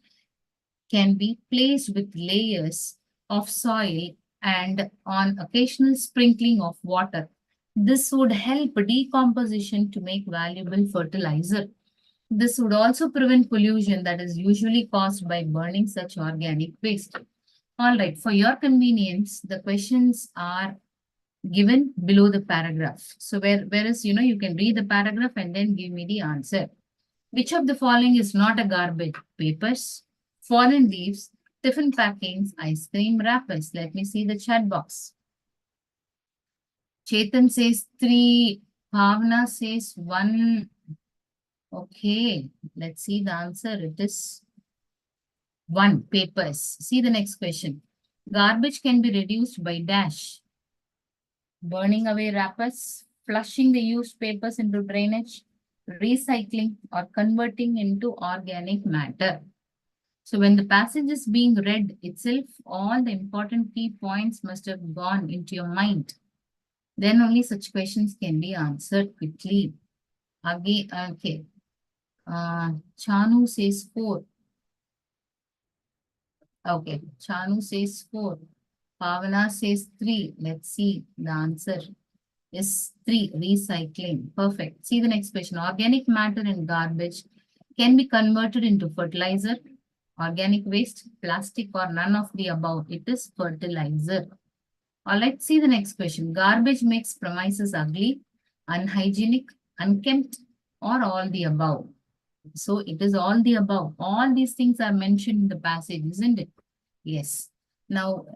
can be placed with layers of soil and on occasional sprinkling of water. This would help decomposition to make valuable fertilizer. This would also prevent pollution that is usually caused by burning such organic waste. All right, for your convenience, the questions are given below the paragraph. So whereas, you can read the paragraph and then give me the answer. Which of the following is not a garbage? Papers, fallen leaves, tiffin packings, ice cream wrappers. Let me see the chat box. Chetan says 3, Bhavna says 1. Okay, let's see the answer. It is 1, papers. See the next question. Garbage can be reduced by dash. Burning away wrappers, flushing the used papers into drainage, recycling, or converting into organic matter. So when the passage is being read itself, all the important key points must have gone into your mind. Then only such questions can be answered quickly. Again, okay. Chanu says 4. Okay, Chanu says 4. Pavana says 3. Let's see the answer is 3, recycling. Perfect. See the next question. Organic matter and garbage can be converted into fertilizer, organic waste, plastic, or none of the above. It is fertilizer. All right, see the next question. Garbage makes premises ugly, unhygienic, unkempt, or all the above. So it is all the above. All these things are mentioned in the passage, isn't it? Yes. Now,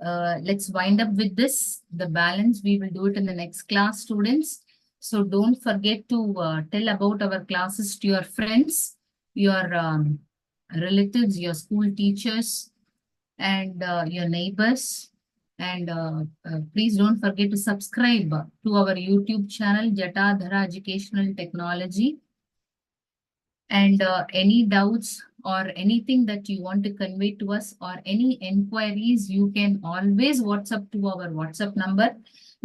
let's wind up with this. The balance, we will do it in the next class, students. So don't forget to tell about our classes to your friends, your relatives, your school teachers, and your neighbors. And please don't forget to subscribe to our YouTube channel, Jatadhara Educational Technology. And any doubts or anything that you want to convey to us or any enquiries, you can always WhatsApp to our WhatsApp number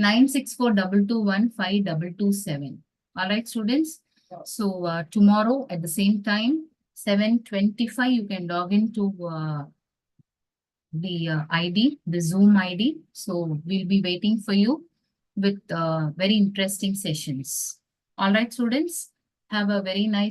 9642215227. All right, students. So tomorrow at the same time, 7:25, you can log into the ID, the Zoom ID. So we'll be waiting for you with very interesting sessions. All right, students, have a very nice